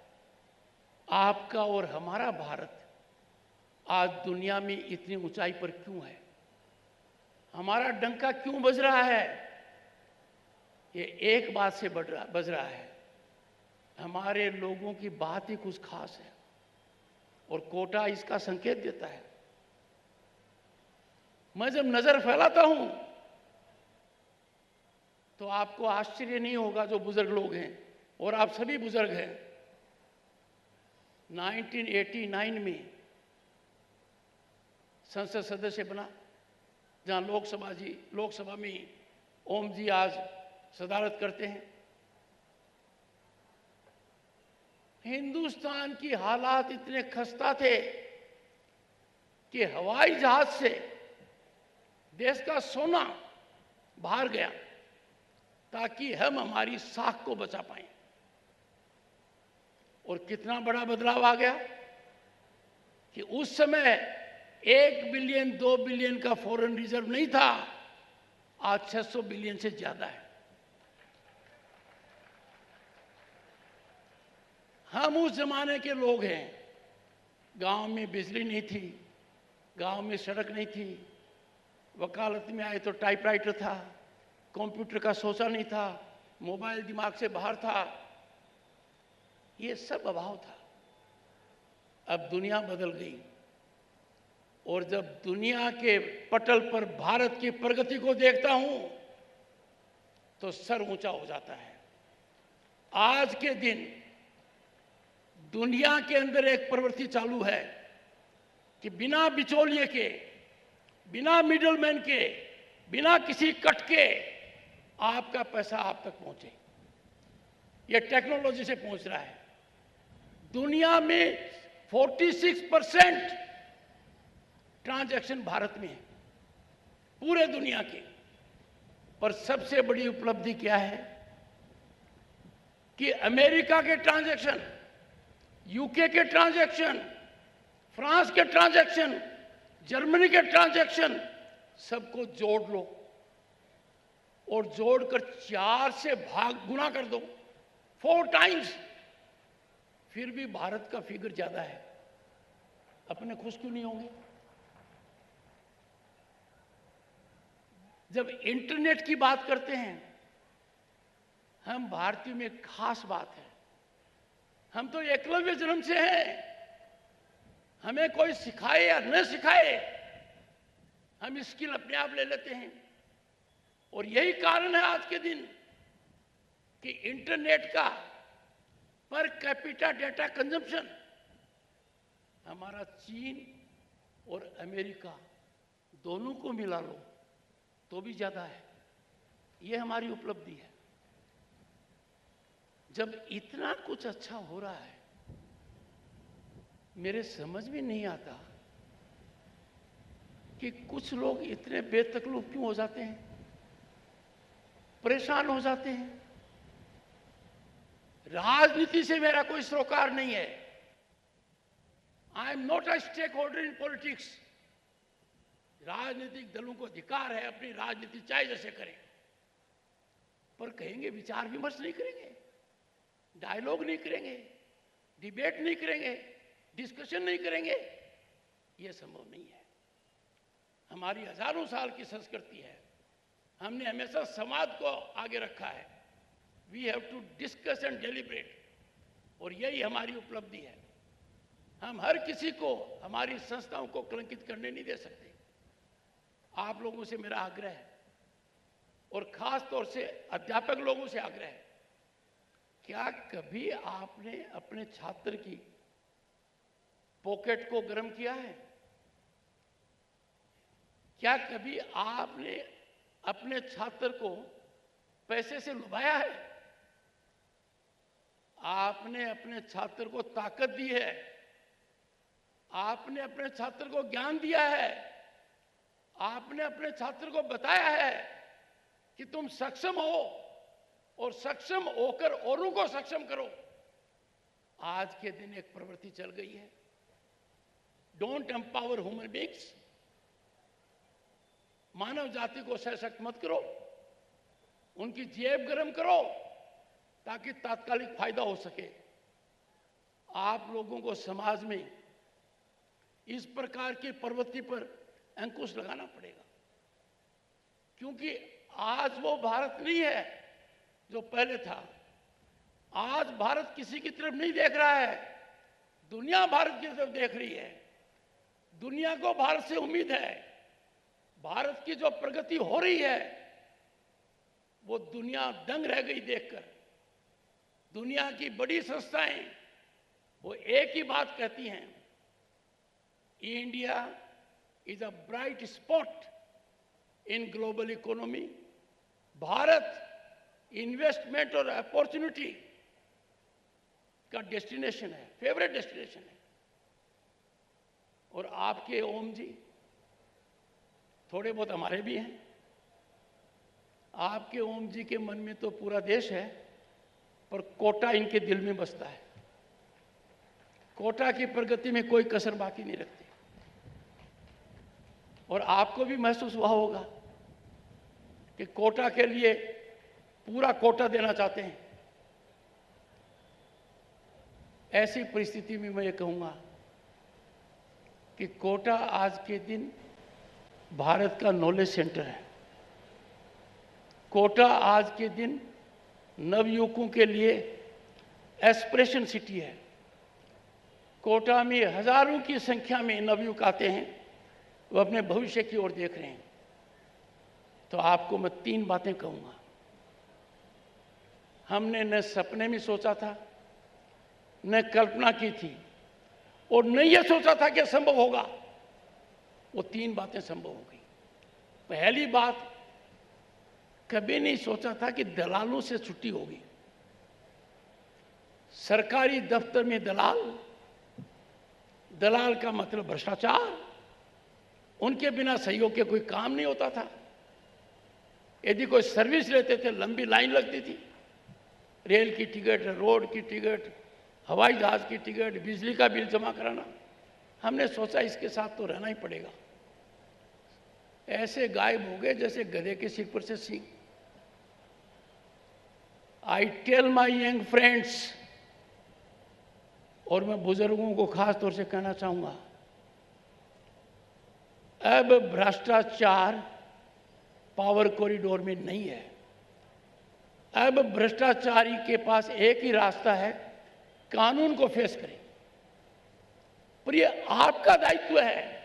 आपका और हमारा भारत आज दुनिया में इतनी ऊंचाई पर क्यों है? हमारा डंका क्यों बज रहा है? ये एक बात से बज रहा है, हमारे लोगों की बात ही कुछ खास है और कोटा इसका संकेत देता है। मैं जब नजर फैलाता हूं तो आपको आश्चर्य नहीं होगा, जो बुजुर्ग लोग हैं और आप सभी बुजुर्ग हैं। 1989 में संसद सदस्य बना, जहां लोकसभा में ओम जी आज सदारत करते हैं। हिंदुस्तान की हालात इतने खस्ता थे कि हवाई जहाज से देश का सोना बाहर गया ताकि हम हमारी साख को बचा पाएं। और कितना बड़ा बदलाव आ गया कि उस समय 1 बिलियन 2 बिलियन का फॉरेन रिजर्व नहीं था, आज 600 बिलियन से ज्यादा है। हम उस जमाने के लोग हैं। गांव में बिजली नहीं थी, गांव में सड़क नहीं थी, वकालत में आए तो टाइपराइटर था, कंप्यूटर का सोचा नहीं था, मोबाइल दिमाग से बाहर था, ये सब अभाव था। अब दुनिया बदल गई और जब दुनिया के पटल पर भारत की प्रगति को देखता हूं तो सर ऊंचा हो जाता है। आज के दिन दुनिया के अंदर एक प्रवृत्ति चालू है कि बिना बिचौलिए के, बिना मिडलमैन के, बिना किसी कट के आपका पैसा आप तक पहुंचे। यह टेक्नोलॉजी से पहुंच रहा है। दुनिया में 46% ट्रांजैक्शन भारत में है। पूरे दुनिया के। पर सबसे बड़ी उपलब्धि क्या है कि अमेरिका के ट्रांजैक्शन, यूके के ट्रांजैक्शन, फ्रांस के ट्रांजैक्शन, जर्मनी के ट्रांजैक्शन सबको जोड़ लो और जोड़कर 4 से गुना कर दो, 4 टाइम्स, फिर भी भारत का फिगर ज्यादा है। अपने खुश क्यों नहीं होंगे? जब इंटरनेट की बात करते हैं, हम भारतीय में एक खास बात है, हम तो एकलव्य जन्म से हैं। हमें कोई सिखाए या न सिखाए, हम स्किल अपने आप ले लेते हैं। और यही कारण है आज के दिन कि इंटरनेट का पर कैपिटा डेटा कंजम्पशन हमारा चीन और अमेरिका दोनों को मिला लो तो भी ज्यादा है। ये हमारी उपलब्धि है। जब इतना कुछ अच्छा हो रहा है, मेरे समझ में नहीं आता कि कुछ लोग इतने बेतकल्लुफ क्यों हो जाते हैं, परेशान हो जाते हैं। राजनीति से मेरा कोई सरोकार नहीं है। I am not a stakeholder in politics. राजनीतिक दलों को अधिकार है अपनी राजनीति चाहे जैसे करें, पर कहेंगे विचार विमर्श नहीं करेंगे, डायलॉग नहीं करेंगे, डिबेट नहीं करेंगे, डिस्कशन नहीं करेंगे। यह संभव नहीं है। हमारी हजारों साल की संस्कृति है, हमने हमेशा समाज को आगे रखा है। We have to discuss and deliberate, और यही हमारी उपलब्धि है। हम हर किसी को, हमारी संस्थाओं को कलंकित करने नहीं दे सकते। आप लोगों से मेरा आग्रह है, और खास तौर से अध्यापक लोगों से आग्रह है, क्या कभी आपने अपने छात्र की पॉकेट को गर्म किया है? क्या कभी आपने अपने छात्र को पैसे से लुभाया है? आपने अपने छात्र को ताकत दी है, आपने अपने छात्र को ज्ञान दिया है, आपने अपने छात्र को बताया है कि तुम सक्षम हो, और सक्षम होकर औरों को सक्षम करो। आज के दिन एक प्रवृत्ति चल गई है, डोंट एम्पावर ह्यूमन बीइंग्स। मानव जाति को सशक्त मत करो, उनकी जेब गर्म करो ताकि तात्कालिक फायदा हो सके। आप लोगों को समाज में इस प्रकार की प्रवृत्ति पर अंकुश लगाना पड़ेगा, क्योंकि आज वो भारत नहीं है जो पहले था। आज भारत किसी की तरफ नहीं देख रहा है, दुनिया भारत की तरफ देख रही है। दुनिया को भारत से उम्मीद है। भारत की जो प्रगति हो रही है, वो दुनिया दंग रह गई देखकर। दुनिया की बड़ी संस्थाएं वो एक ही बात कहती हैं, India is a bright spot in global economy. Bharat investment और अपॉर्चुनिटी का डेस्टिनेशन है, फेवरेट डेस्टिनेशन है। और आपके ओम जी थोड़े बहुत हमारे भी हैं। आपके ओम जी के मन में तो पूरा देश है, पर कोटा इनके दिल में बसता है। कोटा की प्रगति में कोई कसर बाकी नहीं रखते। और आपको भी महसूस हुआ होगा कि कोटा के लिए पूरा कोटा देना चाहते हैं। ऐसी परिस्थिति में मैं ये कहूंगा कि कोटा आज के दिन भारत का नॉलेज सेंटर है। कोटा आज के दिन नवयुवकों के लिए एस्पिरेशन सिटी है। कोटा में हजारों की संख्या में नवयुवक आते हैं, वो अपने भविष्य की ओर देख रहे हैं। तो आपको मैं 3 बातें कहूंगा। हमने न सपने में सोचा था, न कल्पना की थी, और न यह सोचा था कि संभव होगा। वो 3 बातें संभव हो गई। पहली बात, कभी नहीं सोचा था कि दलालों से छुट्टी होगी। सरकारी दफ्तर में दलाल, दलाल का मतलब भ्रष्टाचार, उनके बिना सहयोग के कोई काम नहीं होता था। यदि कोई सर्विस लेते थे लंबी लाइन लगती थी, रेल की टिकट, रोड की टिकट, हवाई जहाज की टिकट, बिजली का बिल जमा कराना। हमने सोचा इसके साथ तो रहना ही पड़ेगा। ऐसे गायब हो गए जैसे गधे के सिर पर से सींग। I tell my young friends, और मैं बुजुर्गों को खास तौर से कहना चाहूंगा, अब भ्रष्टाचार पावर कॉरिडोर में नहीं है। अब भ्रष्टाचारी के पास एक ही रास्ता है, कानून को फेस करें। पर ये आपका दायित्व है,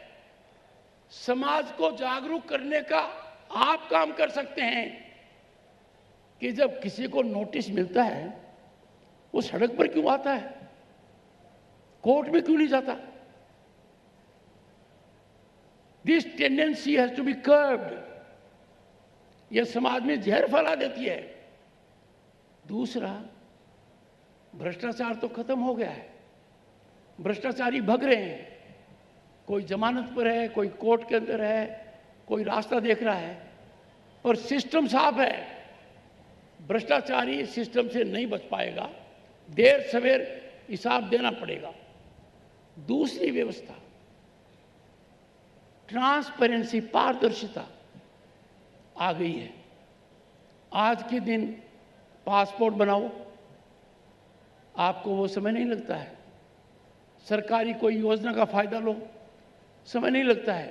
समाज को जागरूक करने का आप काम कर सकते हैं कि जब किसी को नोटिस मिलता है वो सड़क पर क्यों आता है, कोर्ट में क्यों नहीं जाता। This tendency has to be curbed. यह समाज में जहर फैला देती है। दूसरा, भ्रष्टाचार तो खत्म हो गया है, भ्रष्टाचारी भग रहे हैं। कोई जमानत पर है, कोई कोर्ट के अंदर है, कोई रास्ता देख रहा है, पर सिस्टम साफ है। भ्रष्टाचारी सिस्टम से नहीं बच पाएगा, देर सवेर हिसाब देना पड़ेगा। दूसरी व्यवस्था, ट्रांसपेरेंसी, पारदर्शिता आ गई है। आज के दिन पासपोर्ट बनाओ, आपको वो समय नहीं लगता है। सरकारी कोई योजना का फायदा लो, समय नहीं लगता है,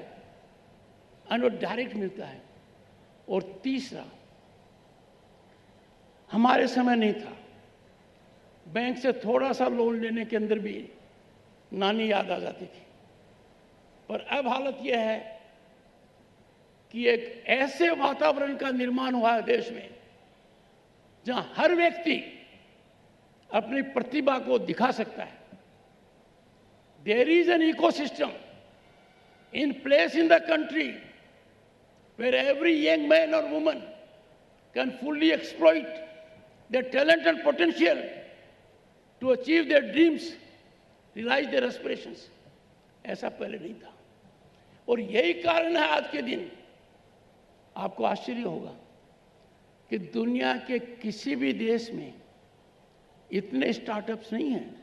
और वो डायरेक्ट मिलता है। और तीसरा, हमारे समय नहीं था, बैंक से थोड़ा सा लोन लेने के अंदर भी नानी याद आ जाती थी। पर अब हालत यह है कि एक ऐसे वातावरण का निर्माण हुआ है देश में जहां हर व्यक्ति अपनी प्रतिभा को दिखा सकता है। There is an ecosystem in place in the country where every young man or woman can fully exploit their talent and potential to achieve their dreams, realize their aspirations. ऐसा पहले नहीं था। और यही कारण है आज के दिन आपको आश्चर्य होगा कि दुनिया के किसी भी देश में इतने स्टार्टअप्स नहीं हैं,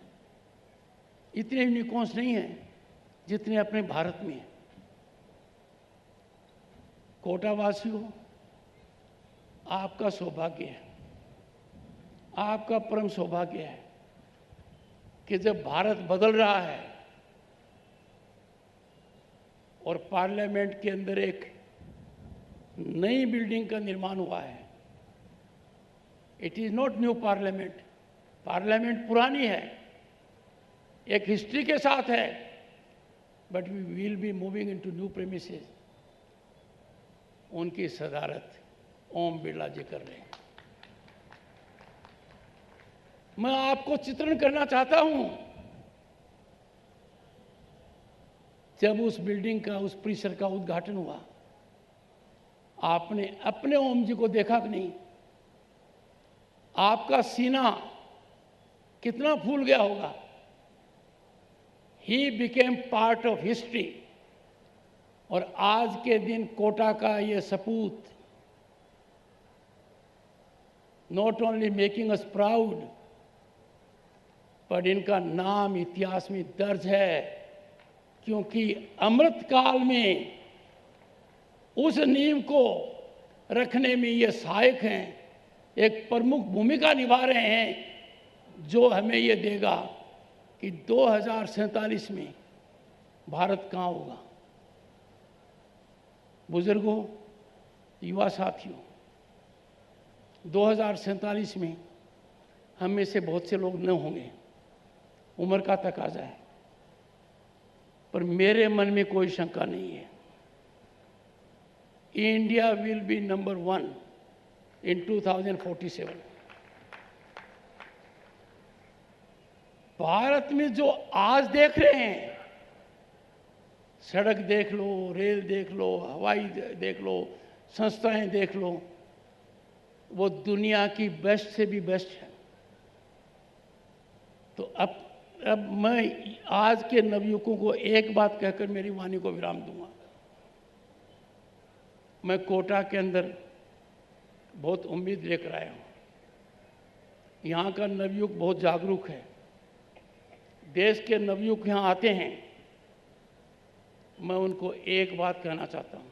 इतने यूनिकॉर्न्स नहीं हैं जितने अपने भारत में हैं। कोटावासियों, आपका सौभाग्य है, आपका परम सौभाग्य है कि जब भारत बदल रहा है और पार्लियामेंट के अंदर एक नई बिल्डिंग का निर्माण हुआ है। It is not new parliament, parliament पुरानी है, एक हिस्ट्री के साथ है, but we will be moving into new premises. उनकी सदारत ओम बिरला जी कर रहे हैं। मैं आपको चित्रण करना चाहता हूं, जब उस बिल्डिंग का, उस परिसर का उद्घाटन हुआ, आपने अपने ओम जी को देखा कि नहीं? आपका सीना कितना फूल गया होगा। He became part of history. और आज के दिन कोटा का ये सपूत not only making us proud, पर इनका नाम इतिहास में दर्ज है, क्योंकि अमृत काल में उस नींव को रखने में ये सहायक हैं, एक प्रमुख भूमिका निभा रहे हैं, जो हमें ये देगा कि 2047 में भारत कहाँ होगा। बुजुर्गों, युवा साथियों, 2047 में हम में से बहुत से लोग न होंगे, उम्र का तकाजा है, पर मेरे मन में कोई शंका नहीं है, इंडिया विल बी नंबर 1 इन 2047। भारत में जो आज देख रहे हैं, सड़क देख लो, रेल देख लो, हवाई देख लो, संस्थाएं देख लो, वो दुनिया की बेस्ट से भी बेस्ट है। तो अब मैं आज के नवयुवकों को एक बात कहकर मेरी वाणी को विराम दूंगा। मैं कोटा के अंदर बहुत उम्मीद लेकर आया हूँ। यहाँ का नवयुग बहुत जागरूक है। देश के नवयुग यहाँ आते हैं, मैं उनको एक बात कहना चाहता हूँ,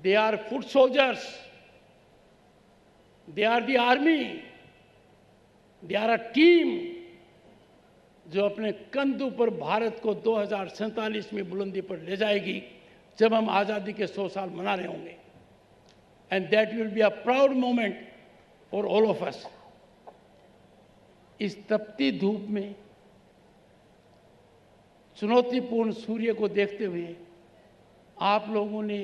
they are foot soldiers, they are the army, they are a team जो अपने कंधों पर भारत को 2047 में बुलंदी पर ले जाएगी, जब हम आज़ादी के 100 साल मना रहे होंगे। And that will be a proud moment for all of us. इस तपती धूप में चुनौतीपूर्ण सूर्य को देखते हुए आप लोगों ने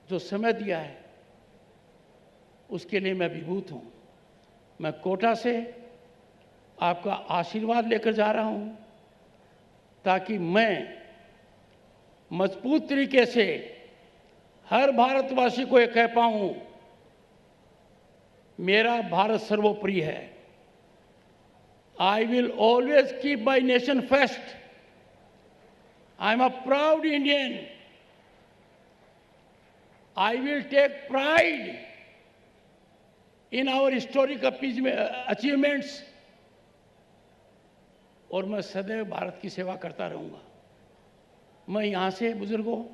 जो समय दिया है, उसके लिए मैं विभूत हूँ। मैं कोटा से आपका आशीर्वाद लेकर जा रहा हूँ, ताकि मैं मजबूत तरीके से हर भारतवासी को ये कह पाऊँ, मेरा भारत सर्वोपरि है। I will always keep my nation first. I am a proud Indian. I will take pride in our historic achievements. और मैं सदैव भारत की सेवा करता रहूँगा। मैं यहाँ से बुजुर्गों,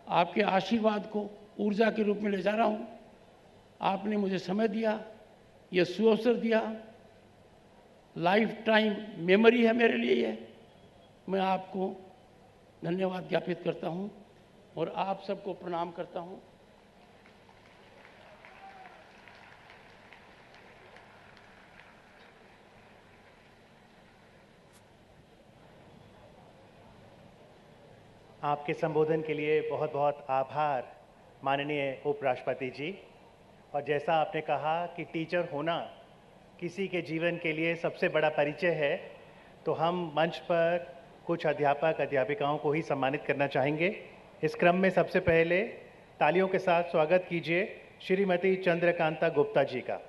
आपके आशीर्वाद को ऊर्जा के रूप में ले जा रहा हूँ। आपने मुझे समय दिया, ये सुअवसर दिया, लाइफ टाइम मेमोरी है मेरे लिए ये। मैं आपको धन्यवाद ज्ञापित करता हूँ और आप सबको प्रणाम करता हूँ। आपके संबोधन के लिए बहुत बहुत आभार माननीय उपराष्ट्रपति जी। और जैसा आपने कहा कि टीचर होना किसी के जीवन के लिए सबसे बड़ा परिचय है, तो हम मंच पर कुछ अध्यापक अध्यापिकाओं को ही सम्मानित करना चाहेंगे। इस क्रम में सबसे पहले तालियों के साथ स्वागत कीजिए श्रीमती चंद्रकांता गुप्ता जी का।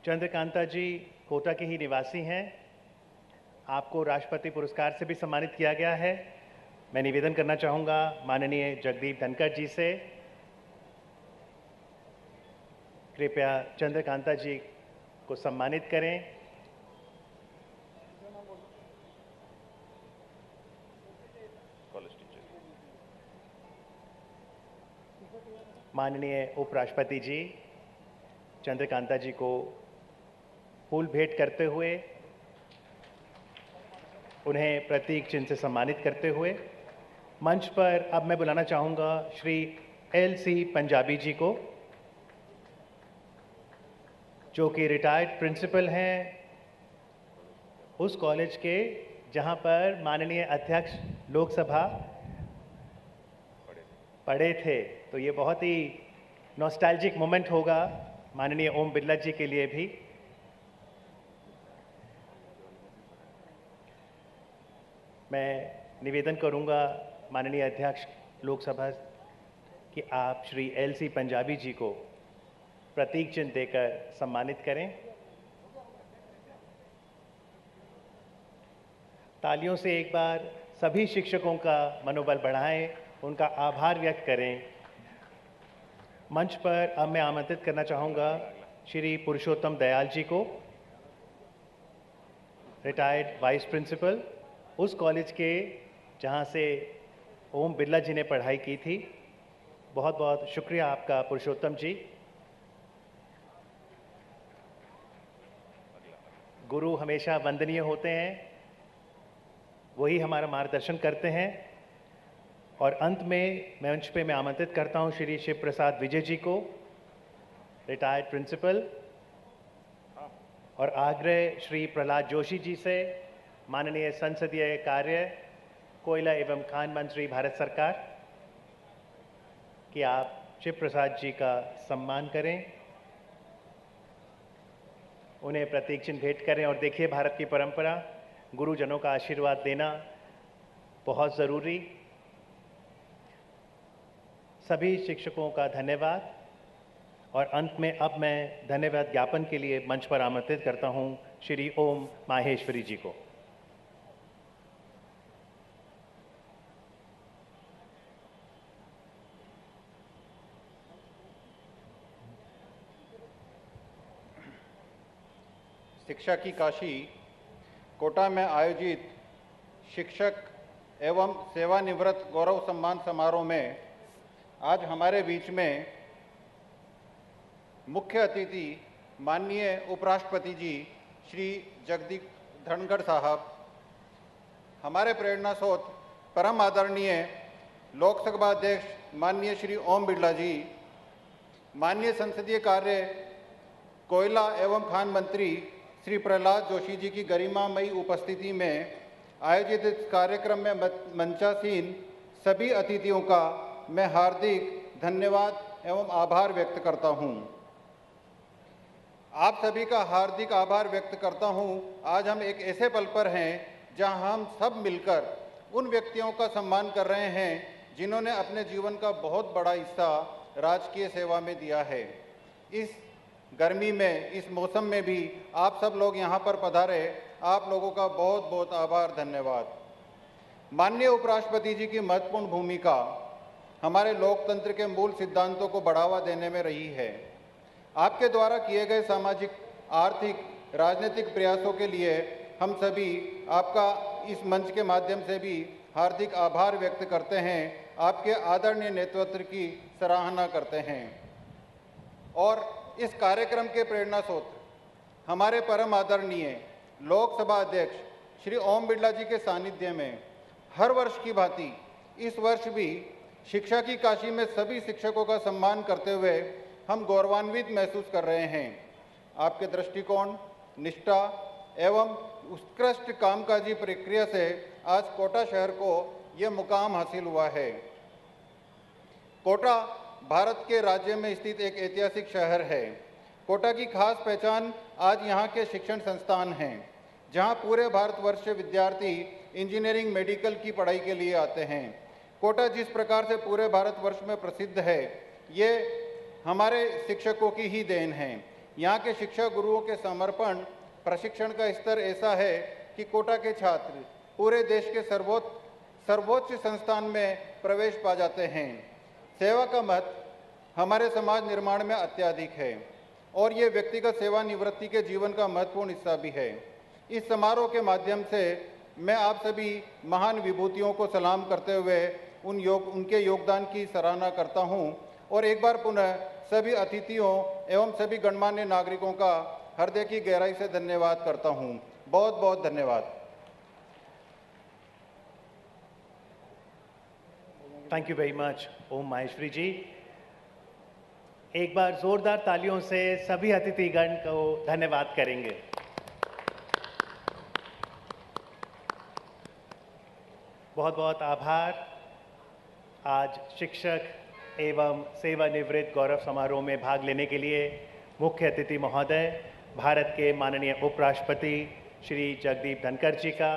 चंद्रकांता जी कोटा के ही निवासी हैं। आपको राष्ट्रपति पुरस्कार से भी सम्मानित किया गया है। मैं निवेदन करना चाहूँगा माननीय जगदीप धनखड़ जी से, कृपया चंद्रकांता जी को सम्मानित करें। माननीय उपराष्ट्रपति जी चंद्रकांता जी को फूल भेंट करते हुए, उन्हें प्रतीक चिन्ह से सम्मानित करते हुए मंच पर अब मैं बुलाना चाहूँगा श्री LC पंजाबी जी को, जो कि रिटायर्ड प्रिंसिपल हैं उस कॉलेज के जहां पर माननीय अध्यक्ष लोकसभा पढ़े थे। तो ये बहुत ही नॉस्टैल्जिक मोमेंट होगा माननीय ओम बिरला जी के लिए भी। मैं निवेदन करूंगा माननीय अध्यक्ष लोकसभा कि आप श्री LC पंजाबी जी को प्रतीक चिन्ह देकर सम्मानित करें। तालियों से एक बार सभी शिक्षकों का मनोबल बढ़ाएं, उनका आभार व्यक्त करें। मंच पर अब मैं आमंत्रित करना चाहूँगा श्री पुरुषोत्तम दयाल जी को, रिटायर्ड वाइस प्रिंसिपल उस कॉलेज के जहाँ से ओम बिरला जी ने पढ़ाई की थी। बहुत बहुत शुक्रिया आपका पुरुषोत्तम जी। गुरु हमेशा वंदनीय होते हैं, वही हमारा मार्गदर्शन करते हैं। और अंत में मंच पे मैं आमंत्रित करता हूं श्री शिव प्रसाद विजय जी को, रिटायर्ड प्रिंसिपल, और आग्रह श्री प्रहलाद जोशी जी से, माननीय संसदीय कार्य, कोयला एवं खान मंत्री भारत सरकार, कि आप शिव प्रसाद जी का सम्मान करें, उन्हें प्रतीक चिन्ह भेंट करें। और देखिए, भारत की परंपरा, गुरुजनों का आशीर्वाद देना बहुत ज़रूरी। सभी शिक्षकों का धन्यवाद। और अंत में अब मैं धन्यवाद ज्ञापन के लिए मंच पर आमंत्रित करता हूं श्री ओम माहेश्वरी जी को। शिक्षा की काशी कोटा में आयोजित शिक्षक एवं सेवानिवृत्त गौरव सम्मान समारोह में आज हमारे बीच में मुख्य अतिथि माननीय उपराष्ट्रपति जी श्री जगदीप धनखड़ साहब, हमारे प्रेरणा स्रोत परम आदरणीय लोकसभा अध्यक्ष माननीय श्री ओम बिरला जी, माननीय संसदीय कार्य कोयला एवं खान मंत्री श्री प्रहलाद जोशी जी की गरिमामयी उपस्थिति में आयोजित इस कार्यक्रम में मंचासीन सभी अतिथियों का मैं हार्दिक धन्यवाद एवं आभार व्यक्त करता हूं। आप सभी का हार्दिक आभार व्यक्त करता हूं। आज हम एक ऐसे पल पर हैं जहां हम सब मिलकर उन व्यक्तियों का सम्मान कर रहे हैं जिन्होंने अपने जीवन का बहुत बड़ा हिस्सा राजकीय सेवा में दिया है। इस गर्मी में, इस मौसम में भी आप सब लोग यहाँ पर पधारे, आप लोगों का बहुत बहुत आभार, धन्यवाद। माननीय उपराष्ट्रपति जी की महत्वपूर्ण भूमिका हमारे लोकतंत्र के मूल सिद्धांतों को बढ़ावा देने में रही है। आपके द्वारा किए गए सामाजिक, आर्थिक, राजनीतिक प्रयासों के लिए हम सभी आपका इस मंच के माध्यम से भी हार्दिक आभार व्यक्त करते हैं, आपके आदरणीय नेतृत्व की सराहना करते हैं। और इस कार्यक्रम के प्रेरणा स्रोत हमारे परम आदरणीय लोकसभा अध्यक्ष श्री ओम बिरला जी के सानिध्य में हर वर्ष की भांति इस वर्ष भी शिक्षा की काशी में सभी शिक्षकों का सम्मान करते हुए हम गौरवान्वित महसूस कर रहे हैं। आपके दृष्टिकोण, निष्ठा एवं उत्कृष्ट कामकाजी प्रक्रिया से आज कोटा शहर को यह मुकाम हासिल हुआ है। कोटा भारत के राज्य में स्थित एक ऐतिहासिक शहर है। कोटा की खास पहचान आज यहाँ के शिक्षण संस्थान हैं, जहाँ पूरे भारतवर्ष से विद्यार्थी इंजीनियरिंग, मेडिकल की पढ़ाई के लिए आते हैं। कोटा जिस प्रकार से पूरे भारतवर्ष में प्रसिद्ध है, ये हमारे शिक्षकों की ही देन है। यहाँ के शिक्षा गुरुओं के समर्पण, प्रशिक्षण का स्तर ऐसा है कि कोटा के छात्र पूरे देश के सर्वोच्च संस्थान में प्रवेश पा जाते हैं। सेवा का महत्व हमारे समाज निर्माण में अत्यधिक है और ये व्यक्तिगत सेवानिवृत्ति के जीवन का महत्वपूर्ण हिस्सा भी है। इस समारोह के माध्यम से मैं आप सभी महान विभूतियों को सलाम करते हुए उनके योगदान की सराहना करता हूं और एक बार पुनः सभी अतिथियों एवं सभी गणमान्य नागरिकों का हृदय की गहराई से धन्यवाद करता हूं। बहुत बहुत धन्यवाद। थैंक यू वेरी मच ओम माहेश्वरी जी। एक बार जोरदार तालियों से सभी अतिथिगण को धन्यवाद करेंगे। बहुत बहुत आभार। आज शिक्षक एवं सेवानिवृत्त गौरव समारोह में भाग लेने के लिए मुख्य अतिथि महोदय भारत के माननीय उपराष्ट्रपति श्री जगदीप धनखड़ जी का